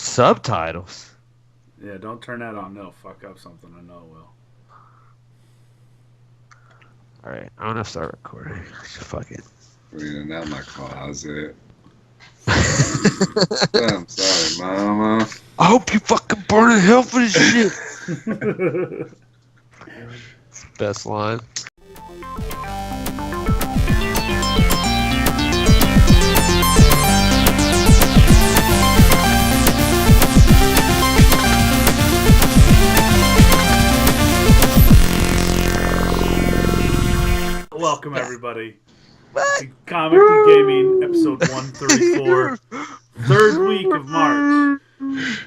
Subtitles? Yeah, don't turn that on. It'll fuck up something. I know it will. Alright, I'm gonna start recording. Fuck it. Reading out my closet. I'm sorry, Mama. I hope you fucking burn in hell for this shit. Best line. Welcome, everybody, to Comically Gaming, episode 134, third week of March.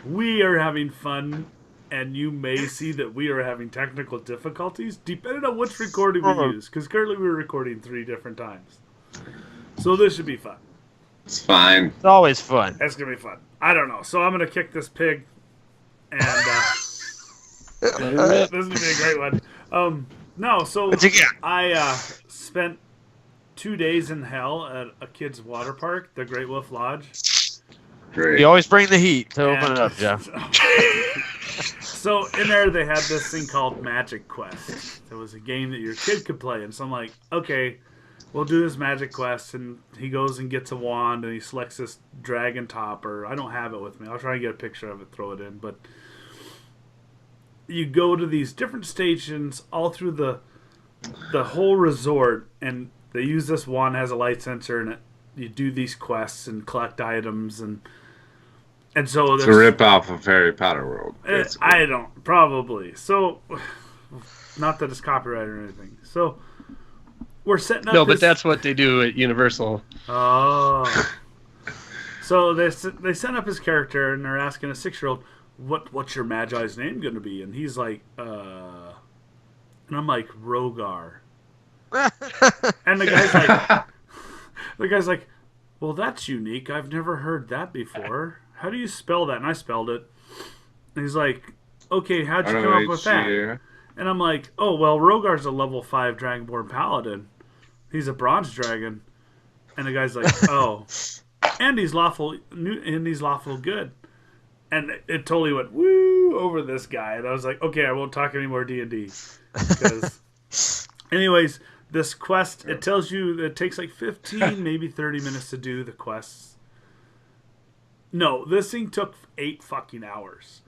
We are having fun, and you may see that we are having technical difficulties, depending on which recording we use, because currently we're recording 3 different times. So this should be fun. It's fine. It's always fun. It's going to be fun. I don't know. So I'm going to kick this pig, and this is going to be a great one. No, so I spent 2 days in hell at a kid's water park, the Great Wolf Lodge. Great. You always bring the heat to open it up, Jeff. So in there they had this thing called Magic Quest. It was a game that your kid could play. And so I'm like, okay, we'll do this Magic Quest. And he goes and gets a wand and he selects this dragon topper. I don't have it with me. I'll try and get a picture of it, throw it in. But you go to these different stations all through the whole resort, and they use this wand, has a light sensor, and you do these quests and collect items, and so it's a rip-off of Harry Potter World. I don't, probably. So, not that it's copyrighted or anything. So, we're setting up but that's what they do at Universal. Oh. So, they set up his character, and they're asking a 6-year-old, what's your Magi's name going to be? And he's like, and I'm like, Rogar. And the guy's like, well, that's unique. I've never heard that before. How do you spell that? And I spelled it. And he's like, okay, how'd you come up with that? And I'm like, oh, well, Rogar's a level 5 Dragonborn Paladin. He's a bronze dragon. And the guy's like, oh. And he's lawful good. And it totally went woo over this guy. And I was like, okay, I won't talk any more D&D. Because, anyways, this quest, it tells you that it takes like 15, maybe 30 minutes to do the quests. No, this thing took 8 fucking hours.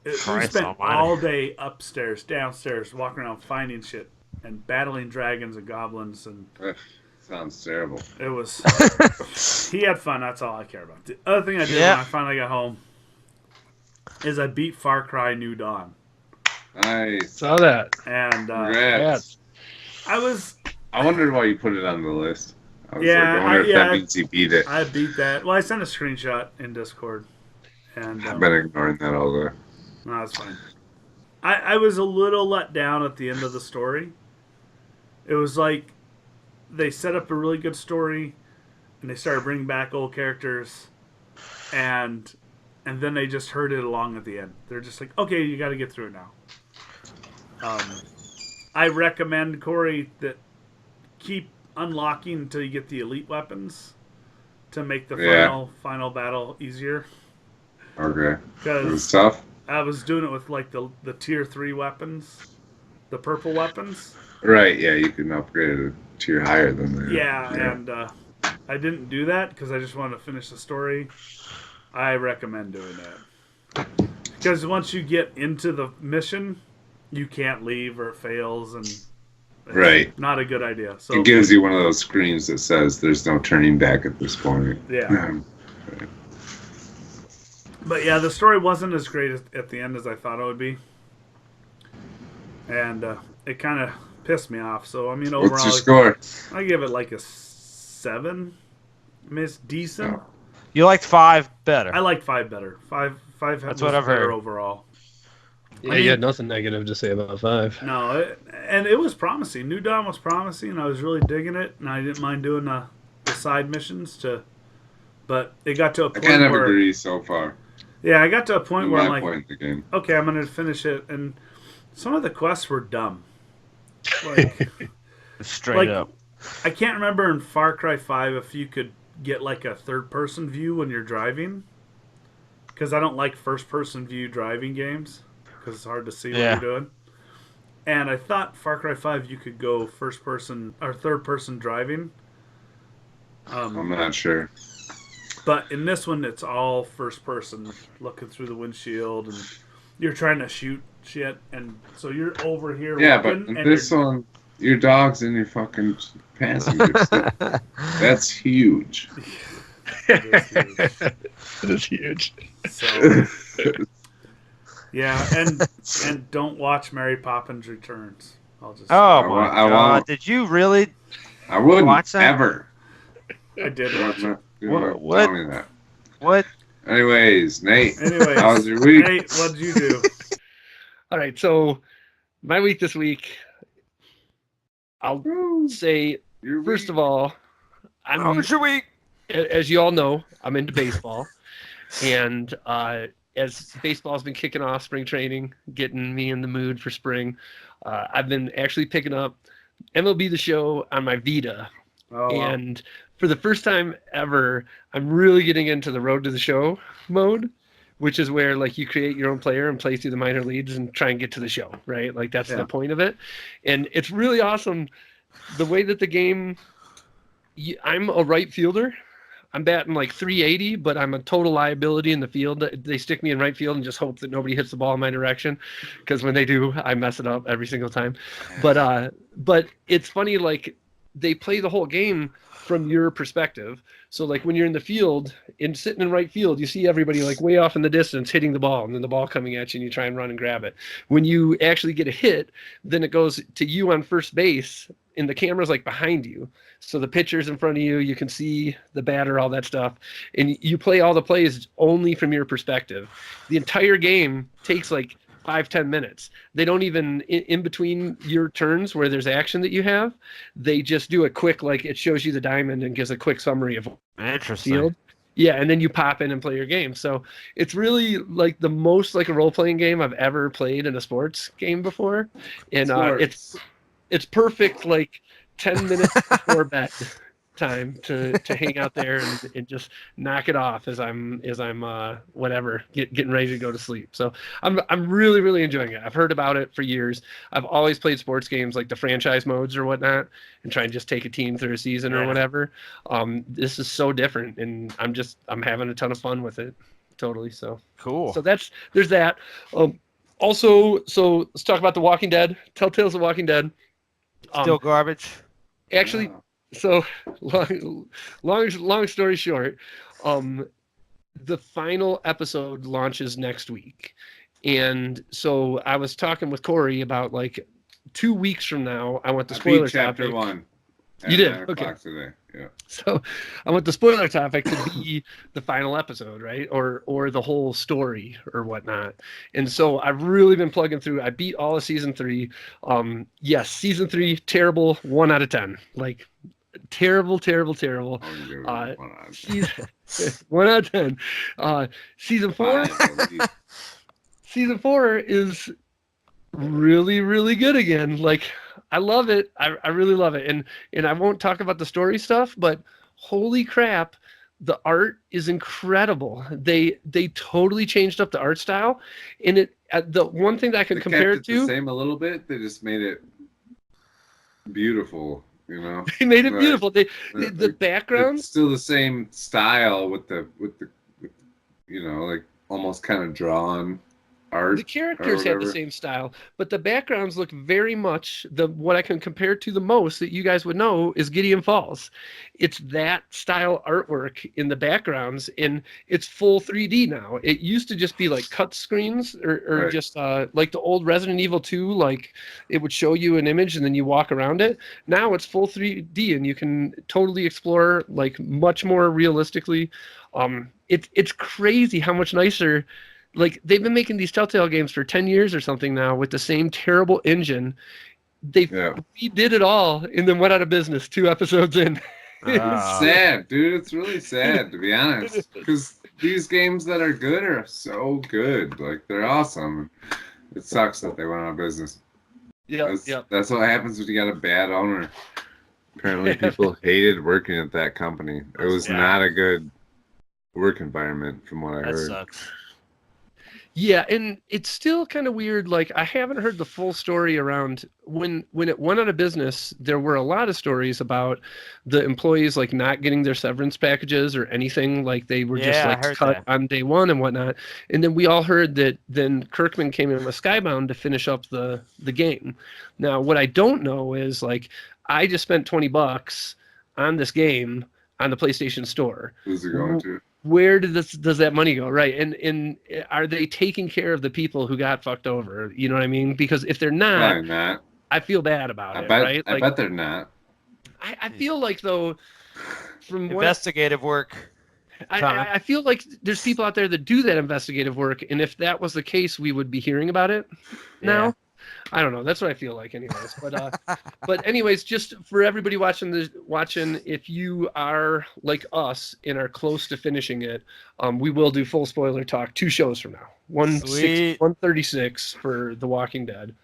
We spent all day upstairs, downstairs, walking around finding shit and battling dragons and goblins. And sounds terrible. It was. He had fun. That's all I care about. The other thing I did when I finally got home is I beat Far Cry New Dawn. Nice. Saw that. And congrats. I wondered why you put it on the list. I wonder if that means you beat it. I beat that. Well, I sent a screenshot in Discord. And I've been ignoring that all day. No, that's fine. I was a little let down at the end of the story. It was like they set up a really good story, and they started bringing back old characters, and then they just herded along at the end. They're just like, okay, you got to get through it now. I recommend, Corey, that keep unlocking until you get the elite weapons to make the final battle easier. Okay. Because it's tough. I was doing it with like the tier 3 weapons, the purple weapons. Right, yeah, you can upgrade it a tier higher than that. Yeah, and I didn't do that because I just wanted to finish the story. I recommend doing that. Because once you get into the mission, you can't leave or it fails, and it's not a good idea. So it gives you one of those screens that says there's no turning back at this point. Yeah. Right. But yeah, the story wasn't as great at the end as I thought it would be. And it kind of pissed me off. So, I mean, overall, what's your score? I give it like a 7. I mean, it's decent. Oh. You liked 5 better. I liked 5 better. 5 That's what I've heard overall. Yeah, you had nothing negative to say about 5. No, and it was promising. New Dawn was promising. I was really digging it, and I didn't mind doing the side missions but it got to a point where I kind of agree so far. Yeah, I got to a point where I'm like, point in the game. Okay, I'm going to finish it, and some of the quests were dumb. Like, straight up. I can't remember in Far Cry 5 if you could get like a third-person view when you're driving. because I don't like first-person view driving games because it's hard to see what Yeah. you're doing. And I thought Far Cry 5 you could go first-person or third-person driving. I'm not sure. But in this one, it's all first-person, looking through the windshield, and you're trying to shoot shit, and so you're over here. Yeah, but walking, in and this one, your dog's in your fucking passenger seat. That's huge. It It's huge. So, yeah, and don't watch Mary Poppins Returns. I'll just. Oh I my won't. god! Did you really? I wouldn't Watch that? ever. I did watch it. What? Tell me that. What? Anyways, Nate, Anyways, how was your week? Nate, what did you do? All right, so my week this week, I'll say, Your first week. of all, How was your week? as you all know, I'm into baseball. And as baseball's been kicking off spring training, getting me in the mood for spring, I've been actually picking up MLB the Show on my Vita. Oh, wow. And for the first time ever, I'm really getting into the road to the show mode, which is where like you create your own player and play through the minor leagues and try and get to the show, right? Like that's Yeah. the point of it. And it's really awesome the way that the game, I'm a right fielder. I'm batting like 380, but I'm a total liability in the field. They stick me in right field and just hope that nobody hits the ball in my direction, because when they do, I mess it up every single time. But it's funny, like they play the whole game from your perspective. So like when you're in the field and sitting in right field, you see everybody like way off in the distance hitting the ball, and then the ball coming at you and you try and run and grab it. When you actually get a hit, then it goes to you on first base and the camera's like behind you. So the pitcher's in front of you, you can see the batter, all that stuff. And you play all the plays only from your perspective. The entire game takes like 5-10 minutes. They don't even in between your turns where there's action that you have, they just do a quick, like it shows you the diamond and gives a quick summary of Interesting. field. Yeah, and then you pop in and play your game. So it's really like the most like a role-playing game I've ever played in a sports game before. And it's perfect like 10 minutes before bed time to hang out there and just knock it off as I'm whatever getting ready to go to sleep. So I'm really, really enjoying it. I've heard about it for years. I've always played sports games like the franchise modes or whatnot and try and just take a team through a season or whatever. This is so different, and I'm having a ton of fun with it. Totally. So Cool. So there's that. Also, so let's talk about The Walking Dead. Telltale's The Walking Dead. Still garbage. Actually, so long story short, the final episode launches next week. And so I was talking with Corey about like 2 weeks from now, I want the spoiler chapter topic. 1. You did? 9 Okay. o'clock today. Yeah. So I want the spoiler topic to be the final episode, right? Or the whole story or whatnot. And so I've really been plugging through. I beat all of season 3. Yes, season 3, terrible, 1 out of 10. Like terrible. Season 1 out of 10. Season 4. Season 4 is really, really good again. Like I love it. I really love it. And I won't talk about the story stuff, but holy crap, the art is incredible. They totally changed up the art style. And the one thing that I can compare it to, the same a little bit. They just made it beautiful, you know. they made it beautiful. The backgrounds, it's still the same style with the you know, like almost kind of drawn art. the characters have the same style, but the backgrounds look very much what I can compare to the most that you guys would know is Gideon Falls. It's that style artwork in the backgrounds, and it's full 3D now. It used to just be like cut screens or Right. just like the old Resident Evil 2, like it would show you an image and then you walk around it. Now it's full 3D and you can totally explore like much more realistically. It's crazy how much nicer. Like they've been making these Telltale games for 10 years or something now with the same terrible engine. They did it all and then went out of business 2 episodes in. It's sad, dude. It's really sad, to be honest. Because these games that are good are so good. Like, they're awesome. It sucks that they went out of business. That's what happens when you got a bad owner. Apparently, people hated working at that company. It was not a good work environment, from what I heard. That sucks. Yeah, and it's still kind of weird. Like, I haven't heard the full story around when it went out of business. There were a lot of stories about the employees like not getting their severance packages or anything. Like they were just Yeah, I like heard cut that. on day one and whatnot. And then we all heard that then Kirkman came in with Skybound to finish up the game. Now, what I don't know is like I just spent $20 on this game on the PlayStation Store. Who's it going to? Where does that money go, right? And are they taking care of the people who got fucked over? You know what I mean? Because if they're Probably not. I feel bad about I it, bet. right? I bet they're not. I feel like though, from what Investigative work. I feel like there's people out there that do that investigative work, and if that was the case, we would be hearing about it now. Yeah. I don't know. That's what I feel like, anyways. But anyways, just for everybody watching, if you are like us and are close to finishing it, we will do full spoiler talk 2 shows from now. 136 for The Walking Dead.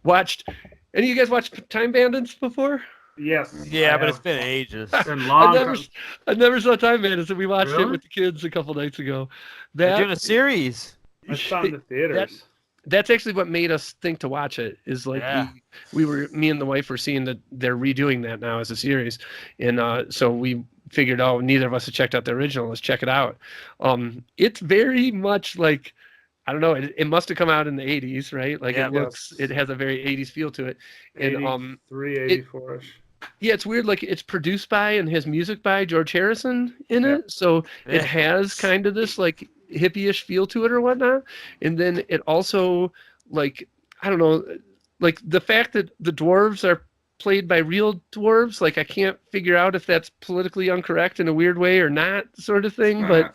Watched any of you guys watched Time Bandits before? Yes. Yeah, but it's been ages. It's been long. I never saw Time Bandits, and we watched it Really? with the kids a couple nights ago. They're doing a series. I saw it in the theaters. That's actually what made us think to watch it. Is like Yeah. me and the wife were seeing that they're redoing that now as a series, and so we figured, oh, neither of us had checked out the original. Let's check it out. It's very much like, I don't know. It must have come out in the 80s, right? Like Yeah. it has a very 80s feel to it, and 83, 84-ish. yeah, it's weird. Like it's produced by and has music by George Harrison in it, so Yeah. it has kind of this like hippie-ish feel to it or whatnot. And then it also, like, I don't know, like the fact that the dwarves are played by real dwarves, like I can't figure out if that's politically incorrect in a weird way or not, sort of thing. But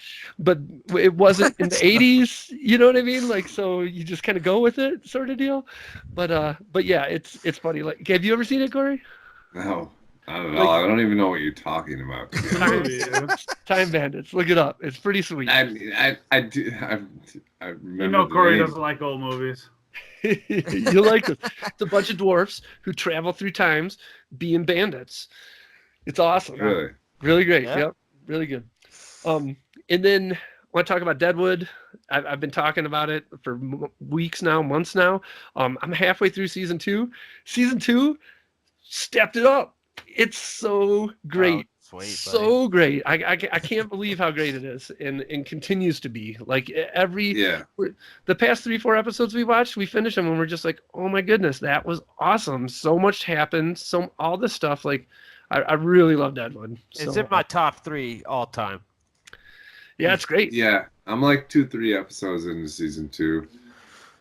it wasn't in the 80s, you know what I mean? Like, so you just kind of go with it, sort of deal. But yeah, it's funny. Like, have you ever seen it, Corey? No, not at all. I don't even know what you're talking about. Time Bandits. Look it up. It's pretty sweet. I do. I remember. You know, the Corey name. doesn't like old movies. You like it. It's a bunch of dwarfs who travel through times being bandits. It's awesome. Really? Really great. Yeah. Yep. Really good. And then I want to talk about Deadwood. I've been talking about it for weeks now, months now. I'm halfway through season 2. Season 2 stepped it up. It's so great. Oh, sweet, so great. I can't believe how great it is and continues to be. Like the past 3-4 episodes we watched, we finished them and we're just like, oh my goodness, that was awesome. So much happened. All this stuff. Like I really love Deadwood. It's in my top 3 all time. Yeah, it's great. Yeah, I'm like 2-3 episodes into season 2.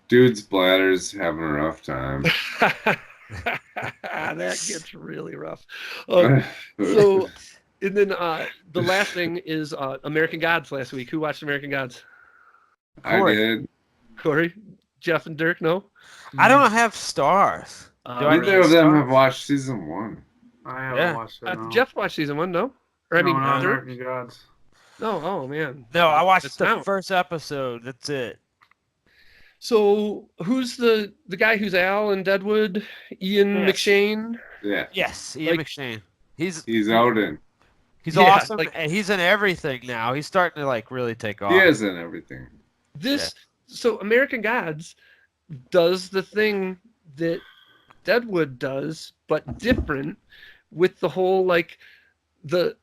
Dude's bladder's having a rough time. That gets really rough. So, and then the last thing is American Gods last week. Who watched American Gods? I did. Corey, Jeff, and Dirk. No, I don't have stars. Neither of them have watched season 1. I haven't watched it. No. Jeff watched season 1. No, or No, not Dirk. American Gods. No, oh man. No, I watched It's the out. first episode. That's it. So who's the guy who's Al in Deadwood? Ian Yes. McShane. Yeah, Yes, Ian Like- McShane. He's Odin. he's Yeah, awesome, like- and he's in everything now. He's starting to like really take off. He is in everything. So American Gods does the thing that Deadwood does, but different, with the whole like the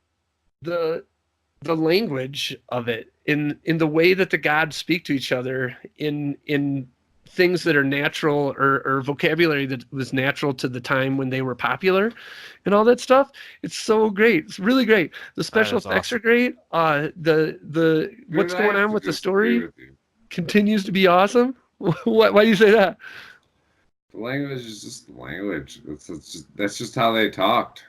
language of it in the way that the gods speak to each other in things that are natural or vocabulary that was natural to the time when they were popular and all that stuff. It's so great. It's really great. The special is effects are great. The what's Good, I going have on to with the disagree story with you. continues to be awesome. Why do you say that? The language is just the language. That's just how they talked.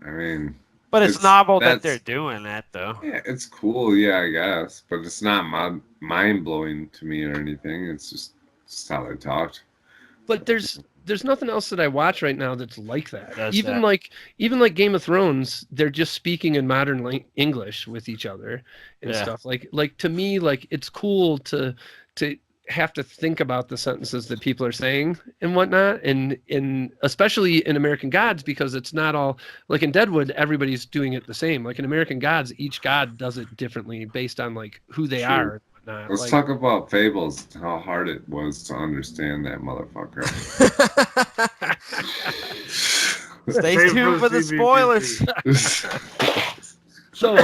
I mean, But it's novel that that's- they're doing that though. yeah, it's cool. Yeah, I guess, but it's not mind blowing to me or anything. It's just how they talked. But there's nothing else that I watch right now that's like that. Does Even like Game of Thrones, they're just speaking in modern English with each other and Yeah. stuff. Like to me, like it's cool to have to think about the sentences that people are saying and whatnot, and especially in American Gods, because it's not all like in Deadwood, everybody's doing it the same. Like in American Gods, each god does it differently based on like who they Sure. are and whatnot. Let's Like, talk about Fables, how hard it was to understand that motherfucker. Stay Save tuned for the CBBC. spoilers. so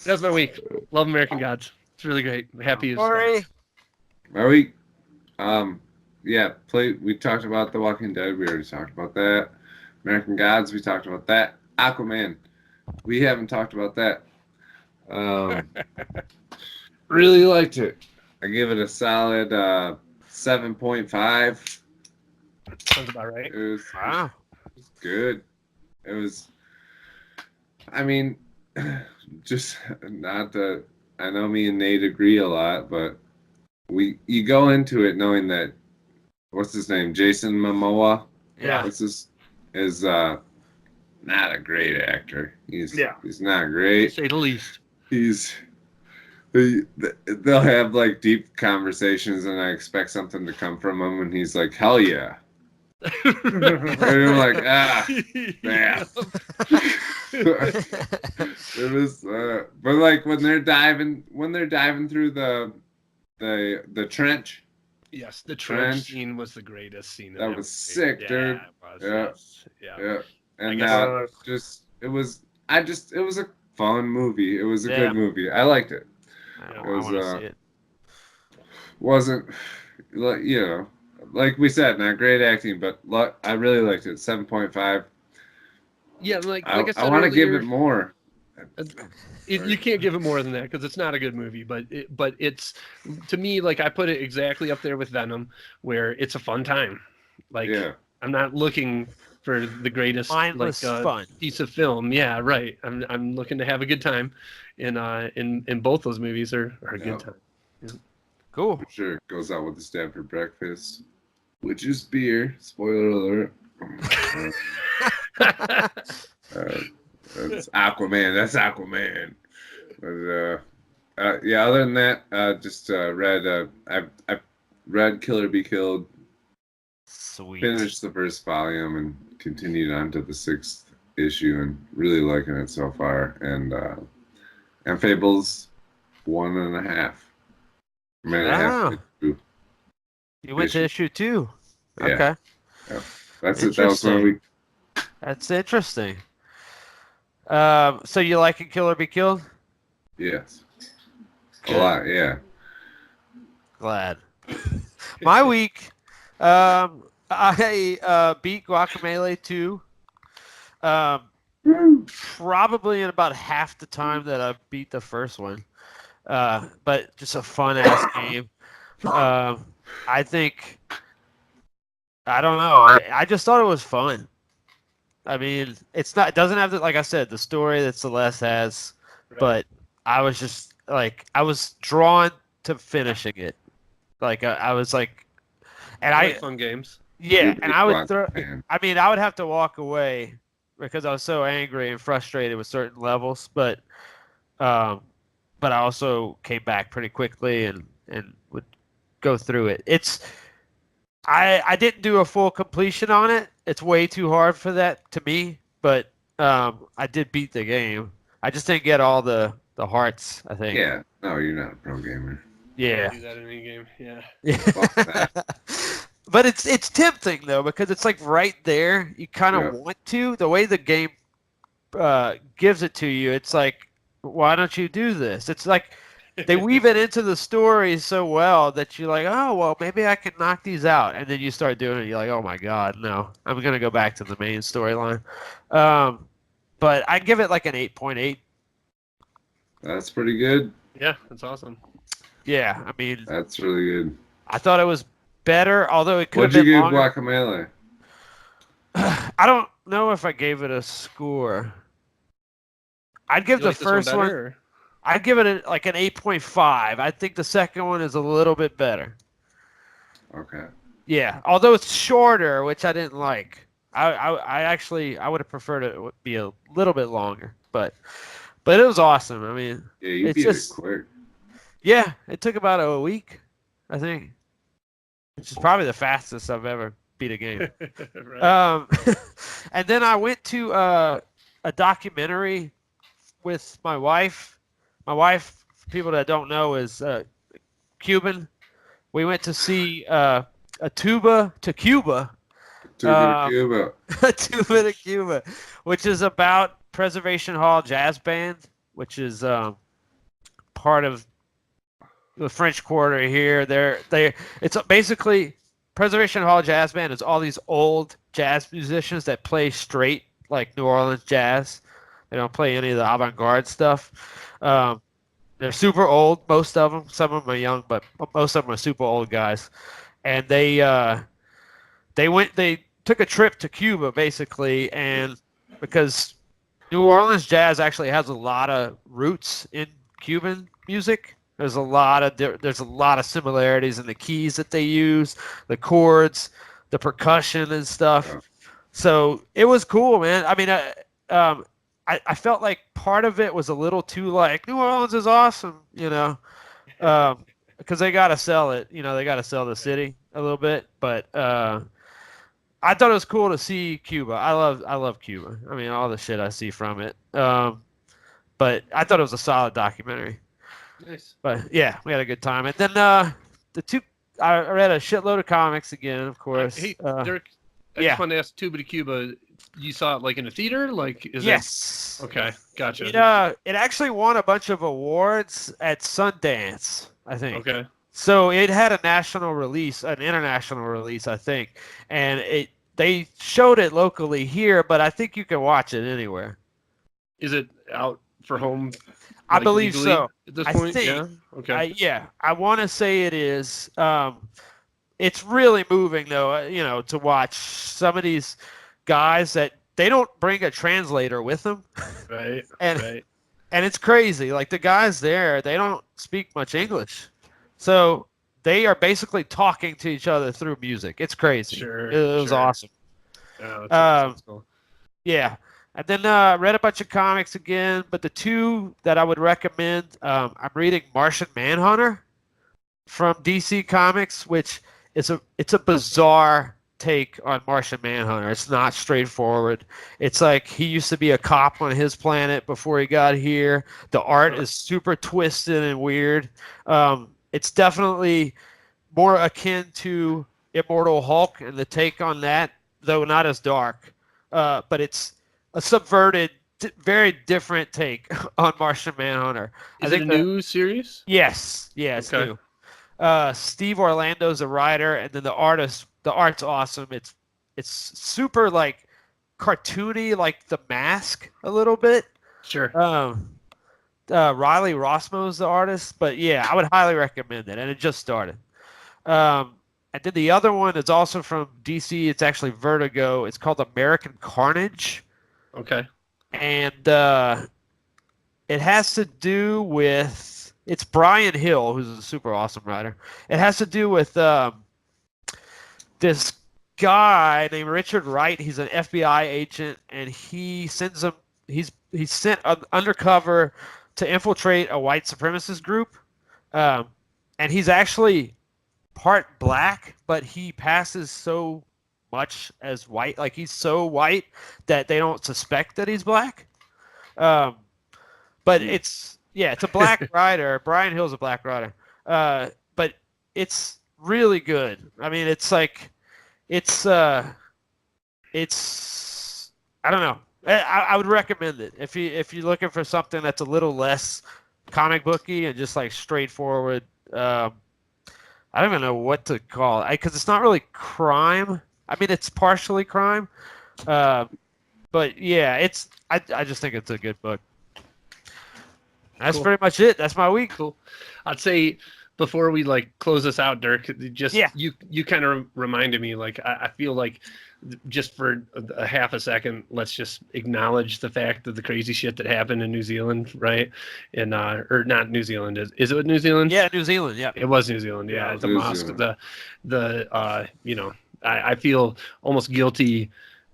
that's my week. Love American Gods. It's really great. Happy as Sorry. My week, we talked about The Walking Dead. We already talked about that. American Gods, we talked about that. Aquaman, we haven't talked about that. Really liked it. I give it a solid 7.5. Sounds about right. It was Wow. good. It was, I mean, just not that I know me and Nate agree a lot, but you go into it knowing that what's his name, Jason Momoa, Yeah. is not a great actor. He's not To great. say the least. They'll have like deep conversations, and I expect something to come from him, and he's like, "Hell yeah." And I'm like, man. It was, but like when they're diving through the trench. Yes, the trench scene was the greatest scene. That was sick, dude. It was, Yeah. And it was a fun movie. It was a good movie. I liked it. I It was, want to see it. Wasn't like, like we said, not great acting, but I really liked it. 7.5. Yeah, like I I said, I want to give earlier, it more. You can't give it more than that because it's not a good movie. But it's, to me, like I put it exactly up there with Venom, where it's a fun time. Like I'm not looking for the greatest Mindless fun piece of film. Yeah, right. I'm looking to have a good time, and both those movies are a good time. Yeah. Cool. For sure. Goes out with the Stanford breakfast, which is beer. Spoiler alert. That's Aquaman. That's Aquaman. But other than that, just read. I've read Killer Be Killed. Sweet. Finished the first volume and continued on to the 6th issue, and really liking it so far. And Fables 1.5. Wow. You went to issue 2. Yeah. Okay. Yeah. That's it. That was my week. That's interesting. So you liking Killer Be Killed? Yes. Good. A lot, yeah. Glad. My week, I beat Guacamole 2. Probably in about half the time that I beat the first one. But just a fun ass game. I think, I don't know. I just thought it was fun. I mean, it doesn't have like I said, the story that Celeste has, but I was just like, I was drawn to finishing it. Like I was like, and I like fun games. Yeah, and I would Man. I mean, I would have to walk away because I was so angry and frustrated with certain levels, but I also came back pretty quickly and would go through it. I didn't do a full completion on it. It's way too hard for that to me, but I did beat the game. I just didn't get all the hearts, I think. Yeah. No, you're not a pro gamer. Yeah. Do that in any game. Yeah. But it's tempting though, because it's like right there. You kind of want to. The way the game gives it to you, it's like, why don't you do this? It's like they weave it into the story so well that you're like, oh well, maybe I can knock these out, and then you start doing it. You're like, oh my god, no, I'm gonna go back to the main storyline. But I give it like an 8.8. That's pretty good. Yeah, that's awesome. Yeah, I mean, That's really good. I thought it was better, although it could have What'd you been give longer. Guacamole? I don't know if I gave it a score. I'd give You the like this one first better, one. or? I'd give it like an 8.5. I think the second one is a little bit better. Okay. Yeah, although it's shorter, which I didn't like. I actually would have preferred it to be a little bit longer, but it was awesome. I mean, Yeah, you it's beat just, it quick. yeah, it took about a week, I think, which is probably the fastest I've ever beat a game. Right. And then I went to a documentary with my wife. My wife, for people that don't know, is Cuban. We went to see a Tuba to Cuba. Tuba to Cuba. A Tuba to Cuba, which is about Preservation Hall Jazz Band, which is part of the French Quarter here. It's basically Preservation Hall Jazz Band is all these old jazz musicians that play straight like New Orleans jazz. They don't play any of the avant-garde stuff. They're super old, most of them. Some of them are young, but most of them are super old guys. And they took a trip to Cuba basically, and because New Orleans jazz actually has a lot of roots in Cuban music. There's a lot of similarities in the keys that they use, the chords, the percussion and stuff. Yeah. So it was cool, man. I mean, I felt like part of it was a little too like New Orleans is awesome, because they got to sell it. They got to sell the city a little bit. But I thought it was cool to see Cuba. I love Cuba. I mean, all the shit I see from it. But I thought it was a solid documentary. Nice. But yeah, we had a good time. And then I read a shitload of comics again, of course. Hey, Dirk, I just wanted to ask Tuba to Cuba. You saw it like in a theater? Yes. Okay, gotcha. It actually won a bunch of awards at Sundance, I think. Okay. So it had a national release, an international release, I think, and they showed it locally here, but I think you can watch it anywhere. Is it out for home? I believe legally so. At this I point, think. yeah. Okay. I want to say it is. It's really moving though, to watch some of these guys that they don't bring a translator with them. Right. And it's crazy. Like the guys there, they don't speak much English. So they are basically talking to each other through music. It's crazy. Sure. It was awesome. Oh, that's cool. Yeah. And then read a bunch of comics again, but the two that I would recommend, I'm reading Martian Manhunter from DC Comics, which it's a bizarre take on Martian Manhunter. It's not straightforward. It's like he used to be a cop on his planet before he got here. The art is super twisted and weird. It's definitely more akin to Immortal Hulk and the take on that, though not as dark. But it's a subverted, very different take on Martian Manhunter. Is it a new series? Yes, it's new. Steve Orlando's a writer, and then the art's awesome. It's super like cartoony, like The Mask a little bit. Sure. Riley Rossmo's the artist, but yeah, I would highly recommend it, and it just started. And then the other one is also from DC. It's actually Vertigo. It's called American Carnage. Okay. And it has to do with, it's Brian Hill, who's a super awesome writer. It has to do with this guy named Richard Wright. He's an FBI agent, and he's sent undercover to infiltrate a white supremacist group. And he's actually part black, but he passes so much as white. Like he's so white that they don't suspect that he's black. But it's a black writer. Brian Hill's a black writer. But it's really good. I mean, it's like, I don't know. I would recommend it if you're looking for something that's a little less comic booky and just like straightforward. I don't even know what to call it because it's not really crime. I mean, it's partially crime, but yeah, I just think it's a good book. That's pretty much it. That's my week. Cool. I'd say before we close this out, Dirk, you kind of reminded me. I feel like just for a half a second, let's just acknowledge the fact of the crazy shit that happened in New Zealand, right? And or not New Zealand. Is it New Zealand? Yeah, New Zealand. Yeah, it was New Zealand. Yeah, the mosque. I feel almost guilty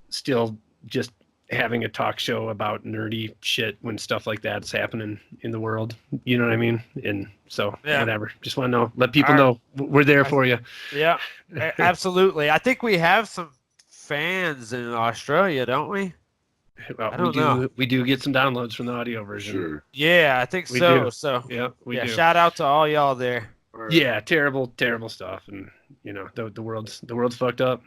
still just having a talk show about nerdy shit when stuff like that's happening in the world. You know what I mean? And so whatever. Just want to know, let people know we're there for you. Yeah, absolutely. I think we have some fans in Australia, don't we? Well, I don't know. We do get some downloads from the audio version. Sure. Yeah, I think so. Do. So we do. Shout out to all y'all there. Yeah, terrible stuff, and the world's fucked up.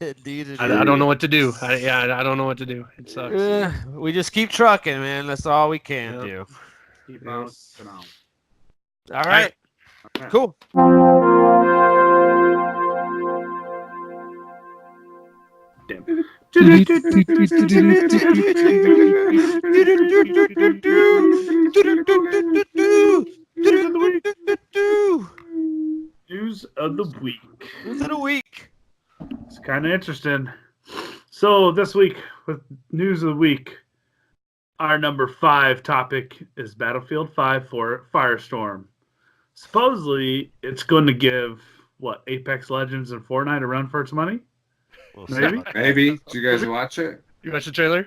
Indeed, I don't know what to do. I don't know what to do. It sucks. We just keep trucking, man. That's all we can do. Keep on. All right. Cool. News of the week. News of the week. It's kind of interesting. So this week with news of the week, our number 5 topic is Battlefield 5 for Firestorm. Supposedly, it's going to give Apex Legends and Fortnite a run for its money. Maybe. Maybe. Did you guys watch it? You watched the trailer?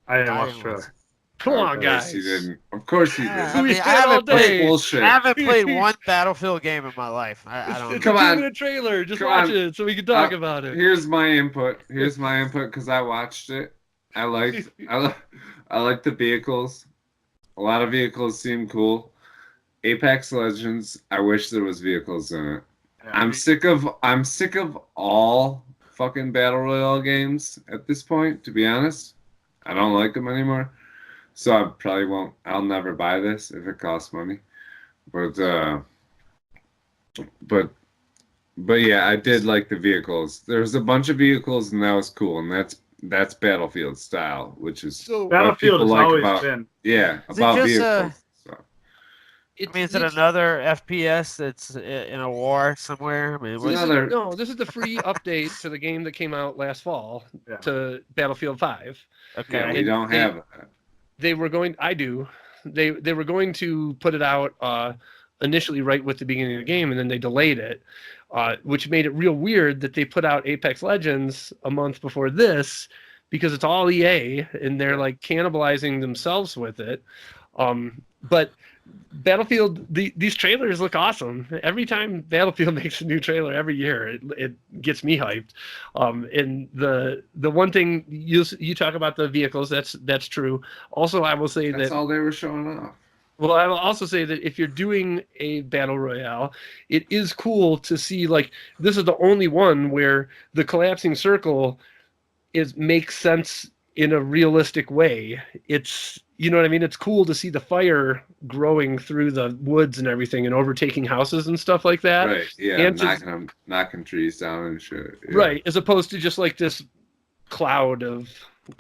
I didn't watch the trailer. Come on, Of guys. course you didn't. Of course you didn't. I We mean, spent I all haven't day. played. Bullshit. I haven't played one Battlefield game in my life. I don't. It's Come a on. 2-minute trailer. Just Come watch on. it so we can talk about it. Here's my input because I watched it. I liked the vehicles. A lot of vehicles seem cool. Apex Legends, I wish there was vehicles in it. I'm sick of all fucking battle royale games at this point, to be honest. I don't like them anymore. So I probably won't. I'll never buy this if it costs money. But yeah, I did like the vehicles. There's a bunch of vehicles, and that was cool. And that's Battlefield style, which is So Battlefield has like always about- been. yeah Is it about just, vehicles. So. I mean, is it another FPS that's in a war somewhere? I mean, It's what's- another- this is the free update to the game that came out last fall Yeah. to Battlefield 5. okay. Yeah, we don't have that. They were going. I do. They were going to put it out initially right with the beginning of the game, and then they delayed it, which made it real weird that they put out Apex Legends a month before this because it's all EA and they're like cannibalizing themselves with it. But Battlefield, these trailers look awesome. Every time Battlefield makes a new trailer every year, it gets me hyped. And the one thing you talk about the vehicles, that's true. Also, I will say That's that. all they were showing off. Well, I will also say that if you're doing a battle royale, it is cool to see this is the only one where the collapsing circle makes sense in a realistic way. It's, you know what I mean? It's cool to see the fire growing through the woods and everything and overtaking houses and stuff like that. Right, yeah, And knocking trees down and shit. Yeah. Right, as opposed to just like this cloud of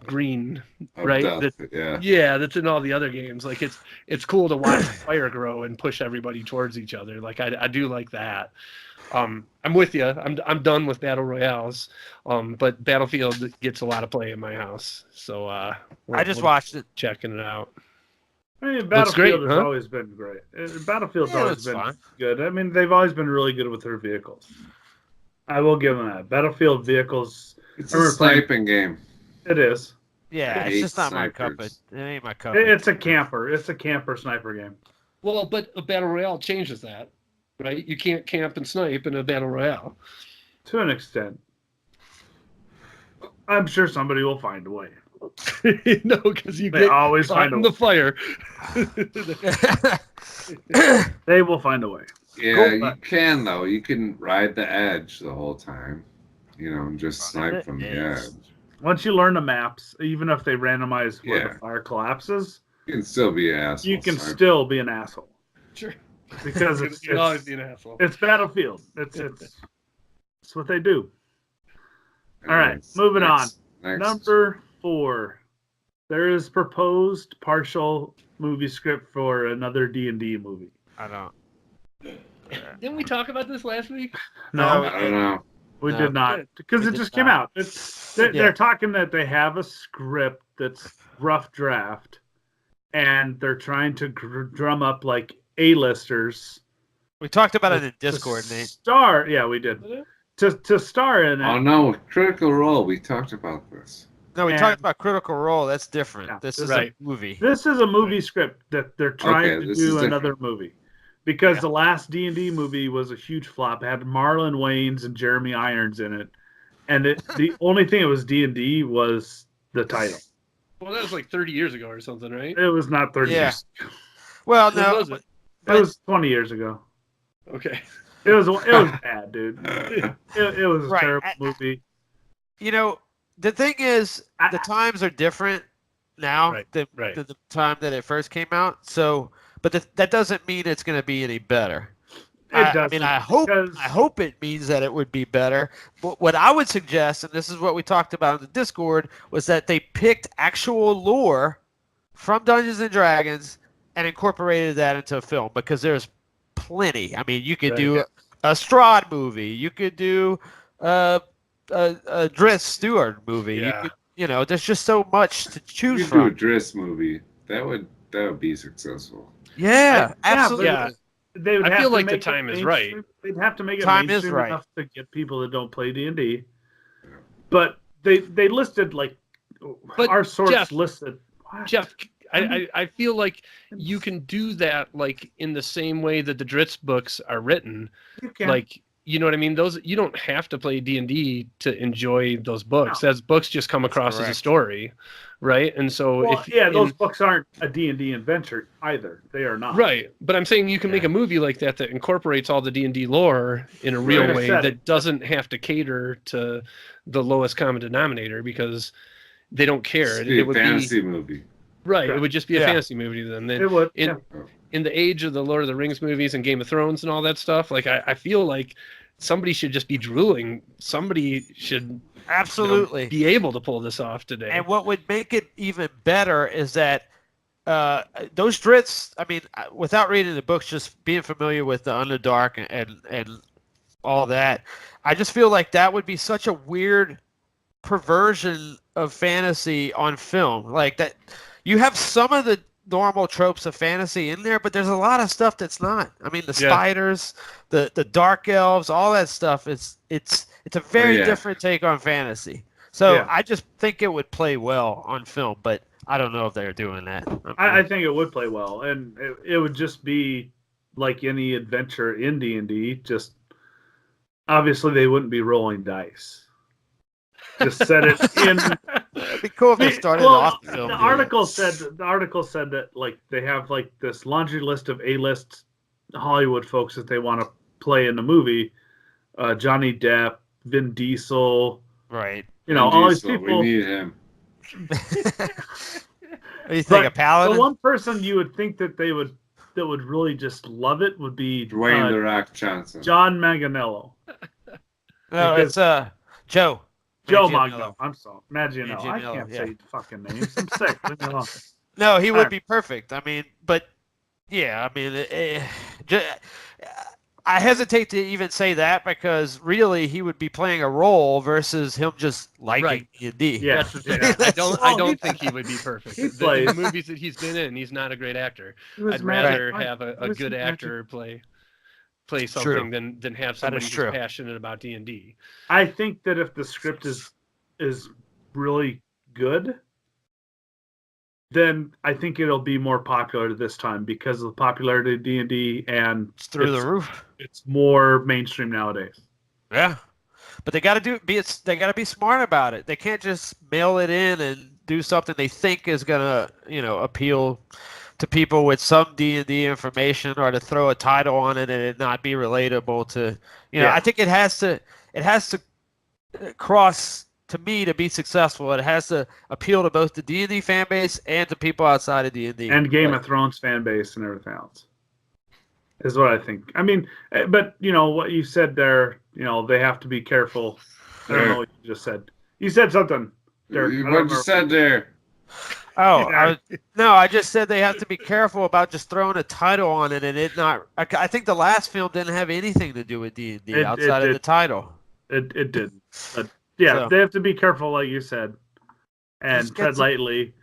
green, Of right? death, That- yeah. that's in all the other games. Like it's cool to watch the fire grow and push everybody towards each other. Like I do like that. I'm with you. I'm done with battle royales. But Battlefield gets a lot of play in my house. So I just watched it. checking it out. I mean, Looks Battlefield great, has huh? always been great. Battlefield's Yeah, always that's been fine. good. I mean, they've always been really good with their vehicles. I will give them that. Battlefield vehicles, It's I a remember playing- sniping game. it is. Yeah, I it's hate just not my cup. snipers. It ain't my cup. It's a camper. It's a camper sniper game. Well, but a battle royale changes that, right? You can't camp and snipe in a battle royale. To an extent. I'm sure somebody will find a way. No, because you They get always caught find a in way. the fire. They will find a way. Yeah, Cool. you can though. You can ride the edge the whole time. You know, and just Ride snipe the from the edge. edge. Once you learn the maps, even if they randomize where Yeah. the fire collapses, You can still be an asshole. you can sniper. still be an asshole. Sure. Because it's, You'll always be an asshole. it's Battlefield. It's what they do. All right, Anyways, moving next. Number 4. There is proposed partial movie script for another D&D movie. I don't. Didn't we talk about this last week? No, I don't know. we No. did not. Because We it did just came not. out. They're Yeah. talking that they have a script that's rough draft, and they're trying to drum up like A-listers. We talked about it in to Discord, Nate. Star, yeah, we did. To star in it. Oh no, Critical Role. We talked about this. No, we And- talked about Critical Role. That's different. Yeah, This is right. a movie. This is a movie script that they're trying Okay, to this do is different. another movie. Because Yeah. the last D&D movie was a huge flop. It had Marlon Wayans and Jeremy Irons in it. And the only thing it was D&D was the title. Well, that was like 30 years ago or something, right? It was not 30 Yeah. years ago. Well, When no, was it? It was 20 years ago. Okay. It was bad, dude. It was a terrible movie. You know, the thing is, the times are different now than the time that it first came out. So, but that doesn't mean it's going to be any better. It doesn't. I mean, I hope it means that it would be better. But what I would suggest, and this is what we talked about in the Discord, was that they picked actual lore from Dungeons and Dragons and incorporated that into a film, because there's plenty. I mean, you could do a Strahd movie. You could do a Driss Stewart movie. Yeah. You could, there's just so much to choose You from. could do a Driss movie. That would be successful. Yeah, absolutely. Yeah. They would I have feel to like the make time it is right. They'd have to make it Time is mainstream right. enough to get people that don't play D&D. But they listed But our source Jeff, listed. Jeff, I feel like you can do that like in the same way that the Dritz books are written. You can. Like, you know what I mean? Those, you don't have to play D&D to enjoy those books. No. As books just come across as a story, right? And so those books aren't a D&D adventure either. They are not. Right, but I'm saying you can make a movie like that incorporates all the D&D lore in a real way that doesn't have to cater to the lowest common denominator, because they don't care. It would be a fantasy movie. Right, it would just be a fantasy movie then. It would. In the age of the Lord of the Rings movies and Game of Thrones and all that stuff, like I feel like somebody should just be drooling. Somebody should absolutely be able to pull this off today. And what would make it even better is that those Dritz, I mean, without reading the books, just being familiar with the Underdark and all that, I just feel like that would be such a weird perversion of fantasy on film. Like that, you have some of the normal tropes of fantasy in there, but there's a lot of stuff that's not. I mean, the spiders, the dark elves, all that stuff. It's a very different take on fantasy. So I just think it would play well on film, but I don't know if they're doing that. I think it would play well, and it would just be like any adventure in D&D. Just obviously they wouldn't be rolling dice. Just set it in. It'd be cool if they started off the film. The article said that like they have like this laundry list of A-list Hollywood folks that they want to play in the movie. Johnny Depp, Vin Diesel, right? All these people. We need him. What do you think, a paladin? The one person you would think that would really just love it would be Dwayne The Rock Johnson. John Manganiello. No, it's Joe. Joe Manganiello. I'm sorry, Manganiello. I can't say fucking names. I'm sick. Leave me alone. No, he would be perfect. I mean, but yeah, I mean, I hesitate to even say that, because really he would be playing a role versus him just liking D&D. Yeah, I don't think he would be perfect. The movies that he's been in, he's not a great actor. I'd rather have a good actor play something than have somebody who's passionate about D&D. I think that if the script is really good, then I think it'll be more popular this time because of the popularity of D&D, and it's through the roof. It's more mainstream nowadays. Yeah, but they got to be smart about it. They can't just mail it in and do something they think is gonna appeal to people with some D&D information, or to throw a title on it and it not be relatable to I think it has to cross. To me, to be successful, it has to appeal to both the D&D fan base and to people outside of D&D. And Game of Thrones fan base and everything else. Is what I think. I mean, but, what you said there, they have to be careful. I don't know what you just said. You said something. What you said there? Oh, I just said they have to be careful about just throwing a title on it and it not... I think the last film didn't have anything to do with D&D outside of the title. It did. But, yeah, they have to be careful, like you said, and tread lightly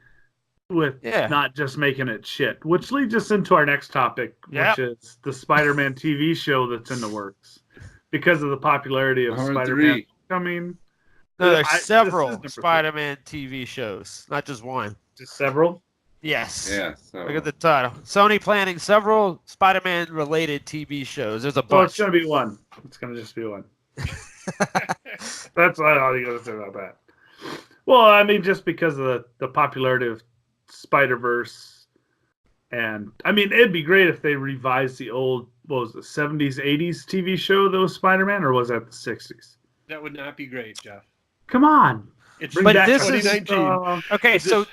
with not just making it shit. Which leads us into our next topic, which is the Spider-Man TV show that's in the works. Because of the popularity of Spider-Man coming. No, there's several Spider-Man TV shows, not just one. Just several? Yes. Yeah. Look at the title. Sony planning several Spider-Man related TV shows. There's a bunch. Oh, it's going to be one. It's going to just be one. That's all you got to say about that. Well, I mean, just because of the popularity of Spider-Verse And I mean, it'd be great if they revised the old, what was it, 70s, 80s TV show that was Spider-Man, or was that the 60s? That would not be great, Jeff. Come on. It's Bring But back this is, 2019. Okay, so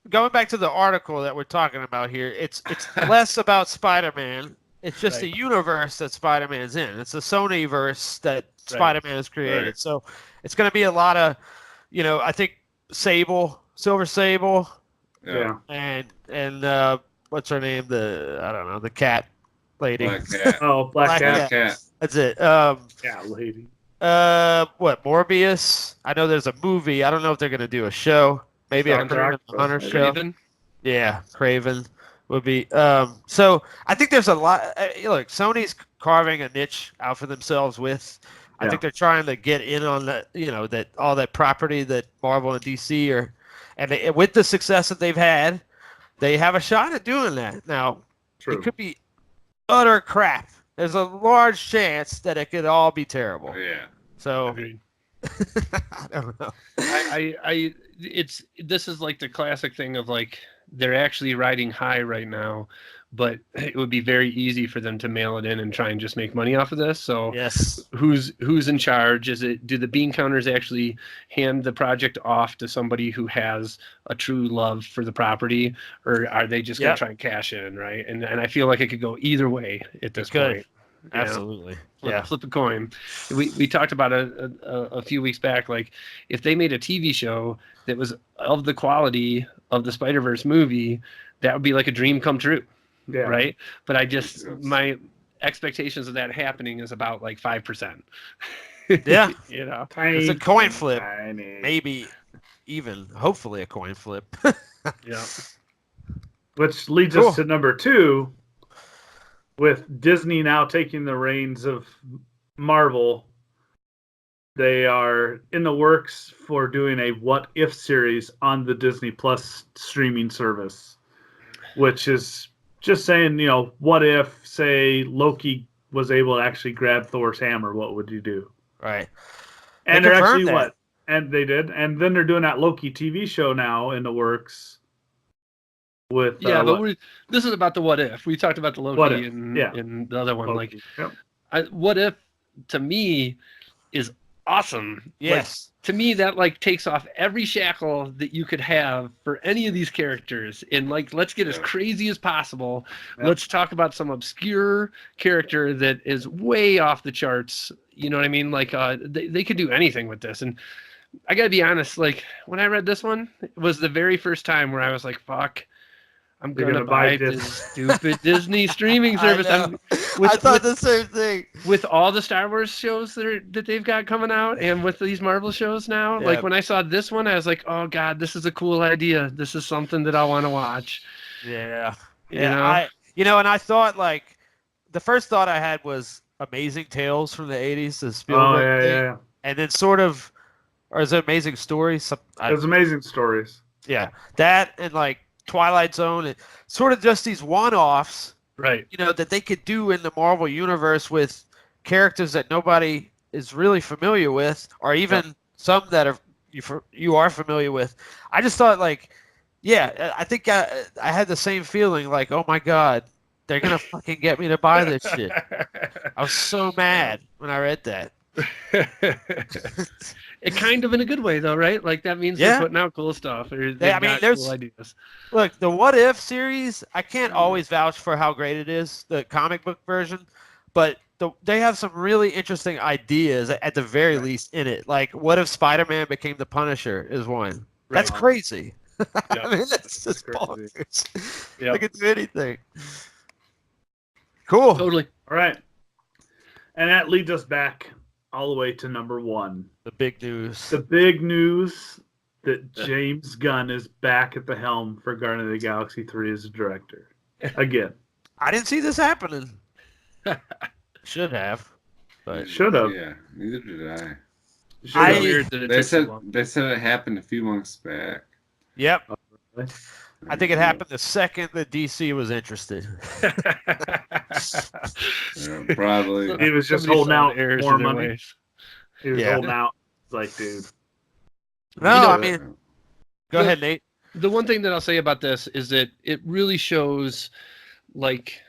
going back to the article that we're talking about here, it's less about Spider-Man. It's just Right. the universe that Spider-Man's in. It's the Sony verse that Spider-Man has created. Right. So it's going to be a lot of, I think Silver Sable, Yeah. and what's her name? The cat lady. Black Cat. Oh, Black Cat. Black Cat. That's it. Yeah, lady. What, Morbius? I know there's a movie. I don't know if they're going to do a show. Maybe a Soundtrack, Craven the Hunter maybe. show. Craven? Yeah, Craven would be. So I think there's a lot. Look, Sony's carving a niche out for themselves with. I think they're trying to get in on that all that property that Marvel and DC are, and with the success that they've had, they have a shot at doing that. Now, it could be utter crap. There's a large chance that it could all be terrible. Oh, yeah. So Agreed. I don't know. This is like the classic thing of like they're actually riding high right now, but it would be very easy for them to mail it in and try and just make money off of this. So Yes. who's in charge? Do the bean counters actually hand the project off to somebody who has a true love for the property, or are they just going to try and cash in, right? And I feel like it could go either way at this point. Yeah. Absolutely. Flip a coin. We talked about a few weeks back, like if they made a TV show that was of the quality of the Spider-Verse movie, that would be like a dream come true. Yeah. Right. But my expectations of that happening is about like 5%. Yeah. Tiny, It's a coin flip. tiny. Maybe even, hopefully, a coin flip. Yeah. Which leads us to number 2, with Disney now taking the reins of Marvel. They are in the works for doing a What If series on the Disney Plus streaming service, which is just saying, what if, say, Loki was able to actually grab Thor's hammer, what would you do? Right. And They they're confirmed actually that. And they did. And then they're doing that Loki TV show now in the works. With This is about the what if. We talked about the Loki and the other one. Loki. What if to me is awesome. Yes. Like, to me, that like takes off every shackle that you could have for any of these characters, and like let's get as crazy as possible. Yep. Let's talk about some obscure character that is way off the charts. You know what I mean? Like they could do anything with this, and I gotta be honest. Like when I read this one, it was the very first time where I was like, "Fuck, I'm gonna buy this stupid Disney streaming service." I thought the same thing. With all the Star Wars shows that they've got coming out, and with these Marvel shows now, like when I saw this one, I was like, "Oh God, this is a cool idea. This is something that I want to watch." Yeah. You know? And I thought like the first thought I had was Amazing Tales from the '80s, the Spielberg thing. And then sort of, or is it Amazing Stories? It's Amazing Stories. Yeah, that and like Twilight Zone, and sort of just these one-offs, right? That they could do in the Marvel universe with characters that nobody is really familiar with, or even some that you are familiar with. I just thought like, I think I had the same feeling like, oh my God, they're gonna fucking get me to buy this shit. I was so mad when I read that. It kind of in a good way though, right? Like that means they're putting out cool stuff. There's cool ideas. Look, the What If series, I can't always vouch for how great it is, the comic book version, but they have some really interesting ideas at the very least in it. Like, what if Spider-Man became the Punisher is one. That's crazy. I mean, that's just bonkers. They could do anything. Cool. Totally. All right. And that leads us back all the way to number 1. The big news. The big news that James Gunn is back at the helm for Guardians of the Galaxy 3 as a director. Again. I didn't see this happening. Should have. But should have. Yeah, neither did I. They said it happened a few months back. Yep. I think it happened the second that DC was interested. Probably. He was just holding out more money. He was holding out. It's like, dude. No, I mean, go ahead, Nate. The one thing that I'll say about this is that it really shows, like,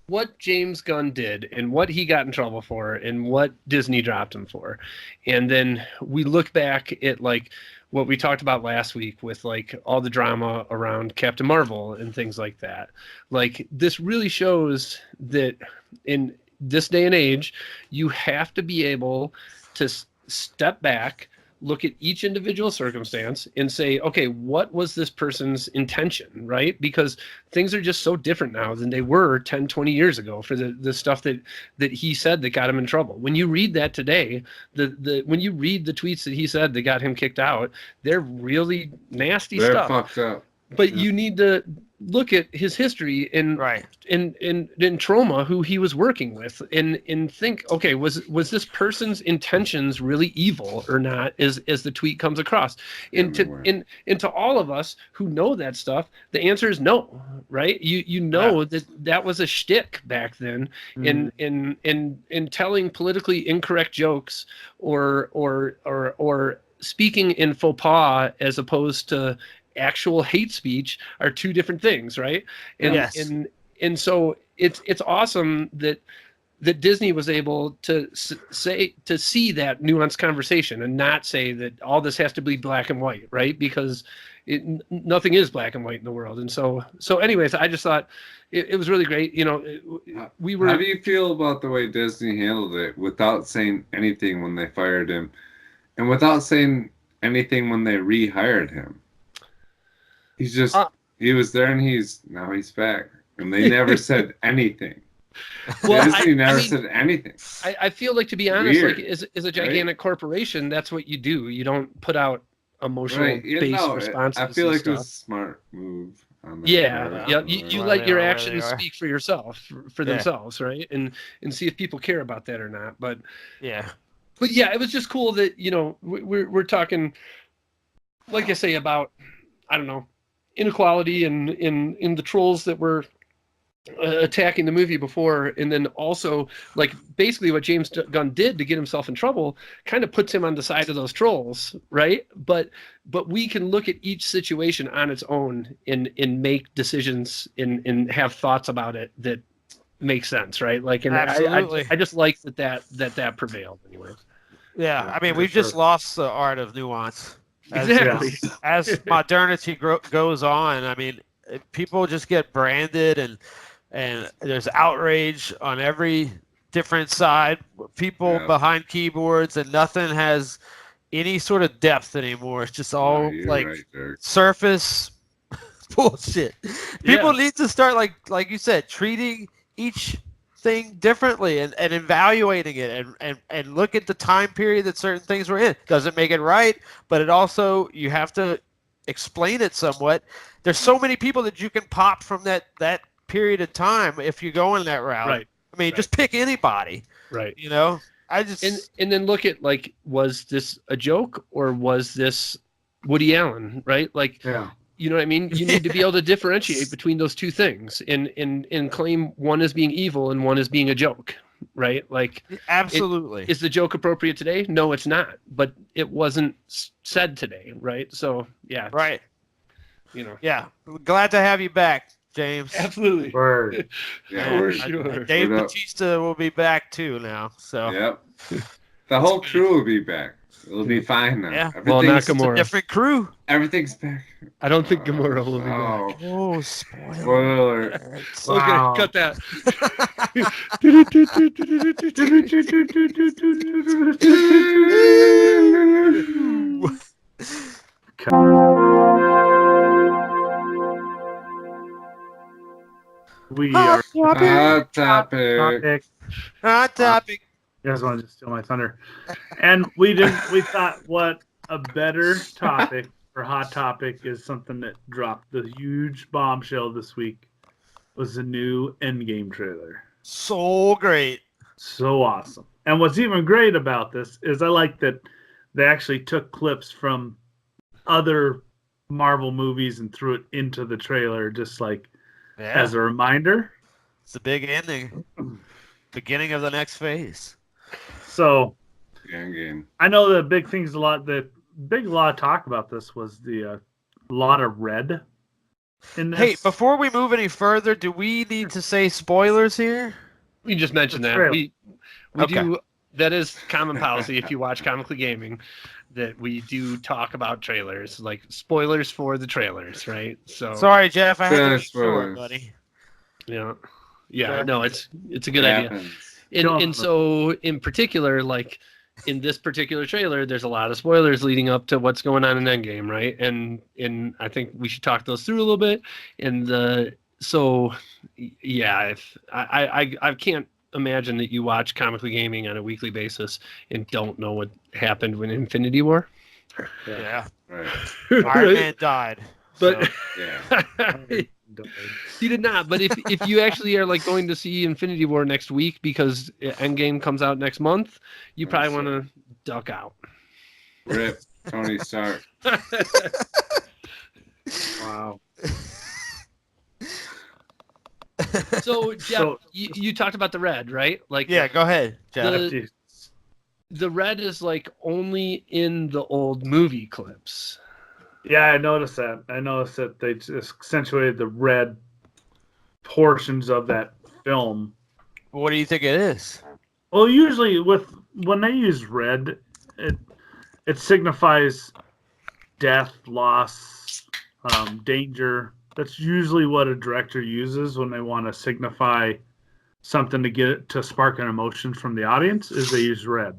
what James Gunn did and what he got in trouble for and what Disney dropped him for. And then we look back at, like, what we talked about last week with, like, all the drama around Captain Marvel and things like that. Like, this really shows that in this day and age, you have to be able to step back, look at each individual circumstance and say, okay, what was this person's intention, right? Because things are just so different now than they were 10, 20 years ago for the stuff that he said that got him in trouble. When you read that today, when you read the tweets that he said that got him kicked out, they're really nasty stuff. They're fucked up. But you need to look at his history and in trauma who he was working with and think, okay, was this person's intentions really evil or not as the tweet comes across? And to all of us who know that stuff, the answer is no, right? You know that was a shtick back then in telling politically incorrect jokes or speaking in faux pas as opposed to actual hate speech are two different things, right? And so it's awesome that Disney was able to see that nuanced conversation and not say that all this has to be black and white, right? Because nothing is black and white in the world. And so anyways, I just thought it was really great. You know, we were. How do you feel about the way Disney handled it without saying anything when they fired him, and without saying anything when they rehired him? He's just, he was there and now he's back. And they never said anything. Well, Disney never said anything. I feel like, to be honest, Weird, like as a gigantic corporation, that's what you do. You don't put out emotional based responses. I feel like it was a smart move. On that you let your actions speak for yourself, for themselves, right? And see if people care about that or not. But yeah, it was just cool that, you know, we're talking, like I say, about, I don't know, inequality and in the trolls that were attacking the movie before, and then also, like, basically what James Gunn did to get himself in trouble kind of puts him on the side of those trolls, right? But we can look at each situation on its own and make decisions and have thoughts about it that make sense, right? Like, and I just like that prevailed anyway. Yeah, I mean, we've just lost the art of nuance. Exactly. As modernity goes on, I mean, people just get branded and there's outrage on every different side. People behind keyboards, and nothing has any sort of depth anymore. It's just all surface bullshit. People need to start, like you said, treating each thing differently and evaluating it and look at the time period that certain things were in. Doesn't make it right, but it also, you have to explain it somewhat. There's so many people that you can pop from that period of time if you go in that route. Right. I mean, just pick anybody. Right. You know, and then look at, like, was this a joke or was this Woody Allen, right? Like, you know what I mean? You need to be able to differentiate between those two things and claim one as being evil and one as being a joke, right? Like, absolutely. Is the joke appropriate today? No, it's not. But it wasn't said today, right? So, yeah. Right. You know. Yeah. Glad to have you back, James. Absolutely. Word. Yeah, word. Sure. Dave Bautista will be back too now. So. Yep. The whole crew will be back. It'll be fine now. Yeah. Well, not Gamora. A different crew. Everything's back. I don't think Gamora will be back. Oh, spoiler. Spoiler. Okay, cut that. We are Hot topic. Hot topic. You guys want to just steal my thunder? And we thought, what a better topic for Hot Topic is something that dropped the huge bombshell this week. Was the new Endgame trailer. So great. So awesome. And what's even great about this is I like that they actually took clips from other Marvel movies and threw it into the trailer, just like as a reminder. It's the big ending. Beginning of the next phase. So, Endgame. I know the big things, a lot of talk about this was the lot of red in this. Hey, before we move any further, do we need to say spoilers here? We just mentioned The that. trailer. We Okay. do. That is common policy if you watch Comically Gaming, that we do talk about trailers, like spoilers for the trailers, right? So Sorry, Jeff, I had to Trailer be short, spoilers. buddy. yeah, no, it's a good It idea. happens. And so in particular, like in this particular trailer, there's a lot of spoilers leading up to what's going on in Endgame, right? And I think we should talk those through a little bit. And so yeah, if I can't imagine that you watch Comically Gaming on a weekly basis and don't know what happened when Infinity War. Yeah. Right. Iron Man died. But Yeah. he did not. But if you actually are like going to see Infinity War next week because Endgame comes out next month, you probably want to duck out. Rip Tony Stark. Wow. So Jeff, So- you talked about the red, right? Like Yeah, go ahead, Jeff. The- the red is like only in the old movie clips. Yeah, I noticed that. I noticed that they just accentuated the red portions of that film. What do you think it is? Well, usually when they use red, it signifies death, loss, danger. That's usually what a director uses when they want to signify something to spark an emotion from the audience. Is they use red.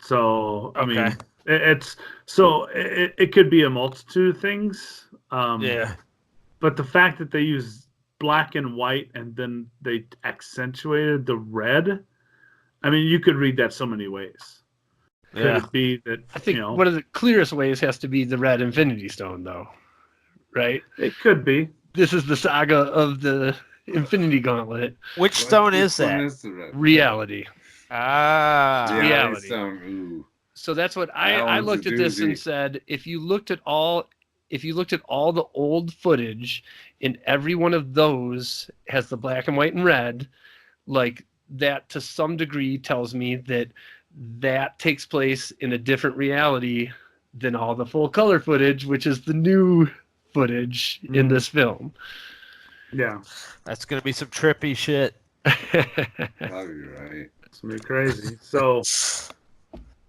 So I mean, it could be a multitude of things. Yeah. But the fact that they use black and white and then they accentuated the red, I mean, you could read that so many ways. Could it be that, I think one of the clearest ways has to be the red Infinity Stone, though, right? it could be. This is the saga of the Infinity Gauntlet. Which stone is Which one that? is the red? Reality. Ah. Yeah, Reality. Stone. Ooh. So that's what That I one's looked a at this and doozy. said, if you looked at all the old footage, and every one of those has the black and white and red, like that to some degree tells me that takes place in a different reality than all the full color footage, which is the new footage in this film. Yeah, That's going to be some trippy shit. Probably right. it's gonna be crazy. So,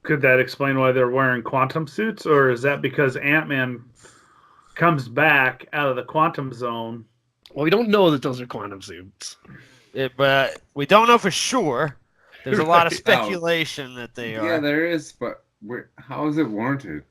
could that explain why they're wearing quantum suits, or is that because Ant-Man comes back out of the quantum zone? Well, we don't know that those are quantum suits. But we don't know for sure. There's a lot of Right. speculation that they are. Yeah, there is, but how is it warranted?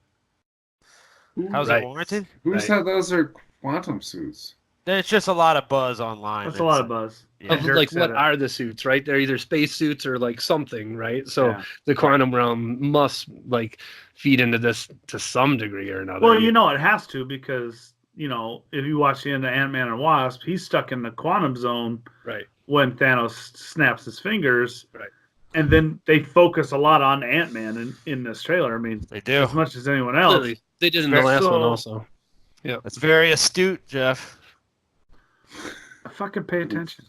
How's Right. it warranted? Who Right. said those are quantum suits? There's just a lot of buzz online. That's a lot of buzz. Yeah. Of Dirk like said what it. are the suits, right? They're either space suits or like something, right? So Yeah. the quantum realm must like feed into this to some degree or another. Well, it has to, because if you watch the end of Ant-Man and Wasp, he's stuck in the quantum zone right. when Thanos snaps his fingers. Right. And then they focus a lot on Ant-Man in this trailer. I mean, They do. as much as anyone else. Clearly, they did in the last one also. That's very astute, Jeff. Fucking pay attention.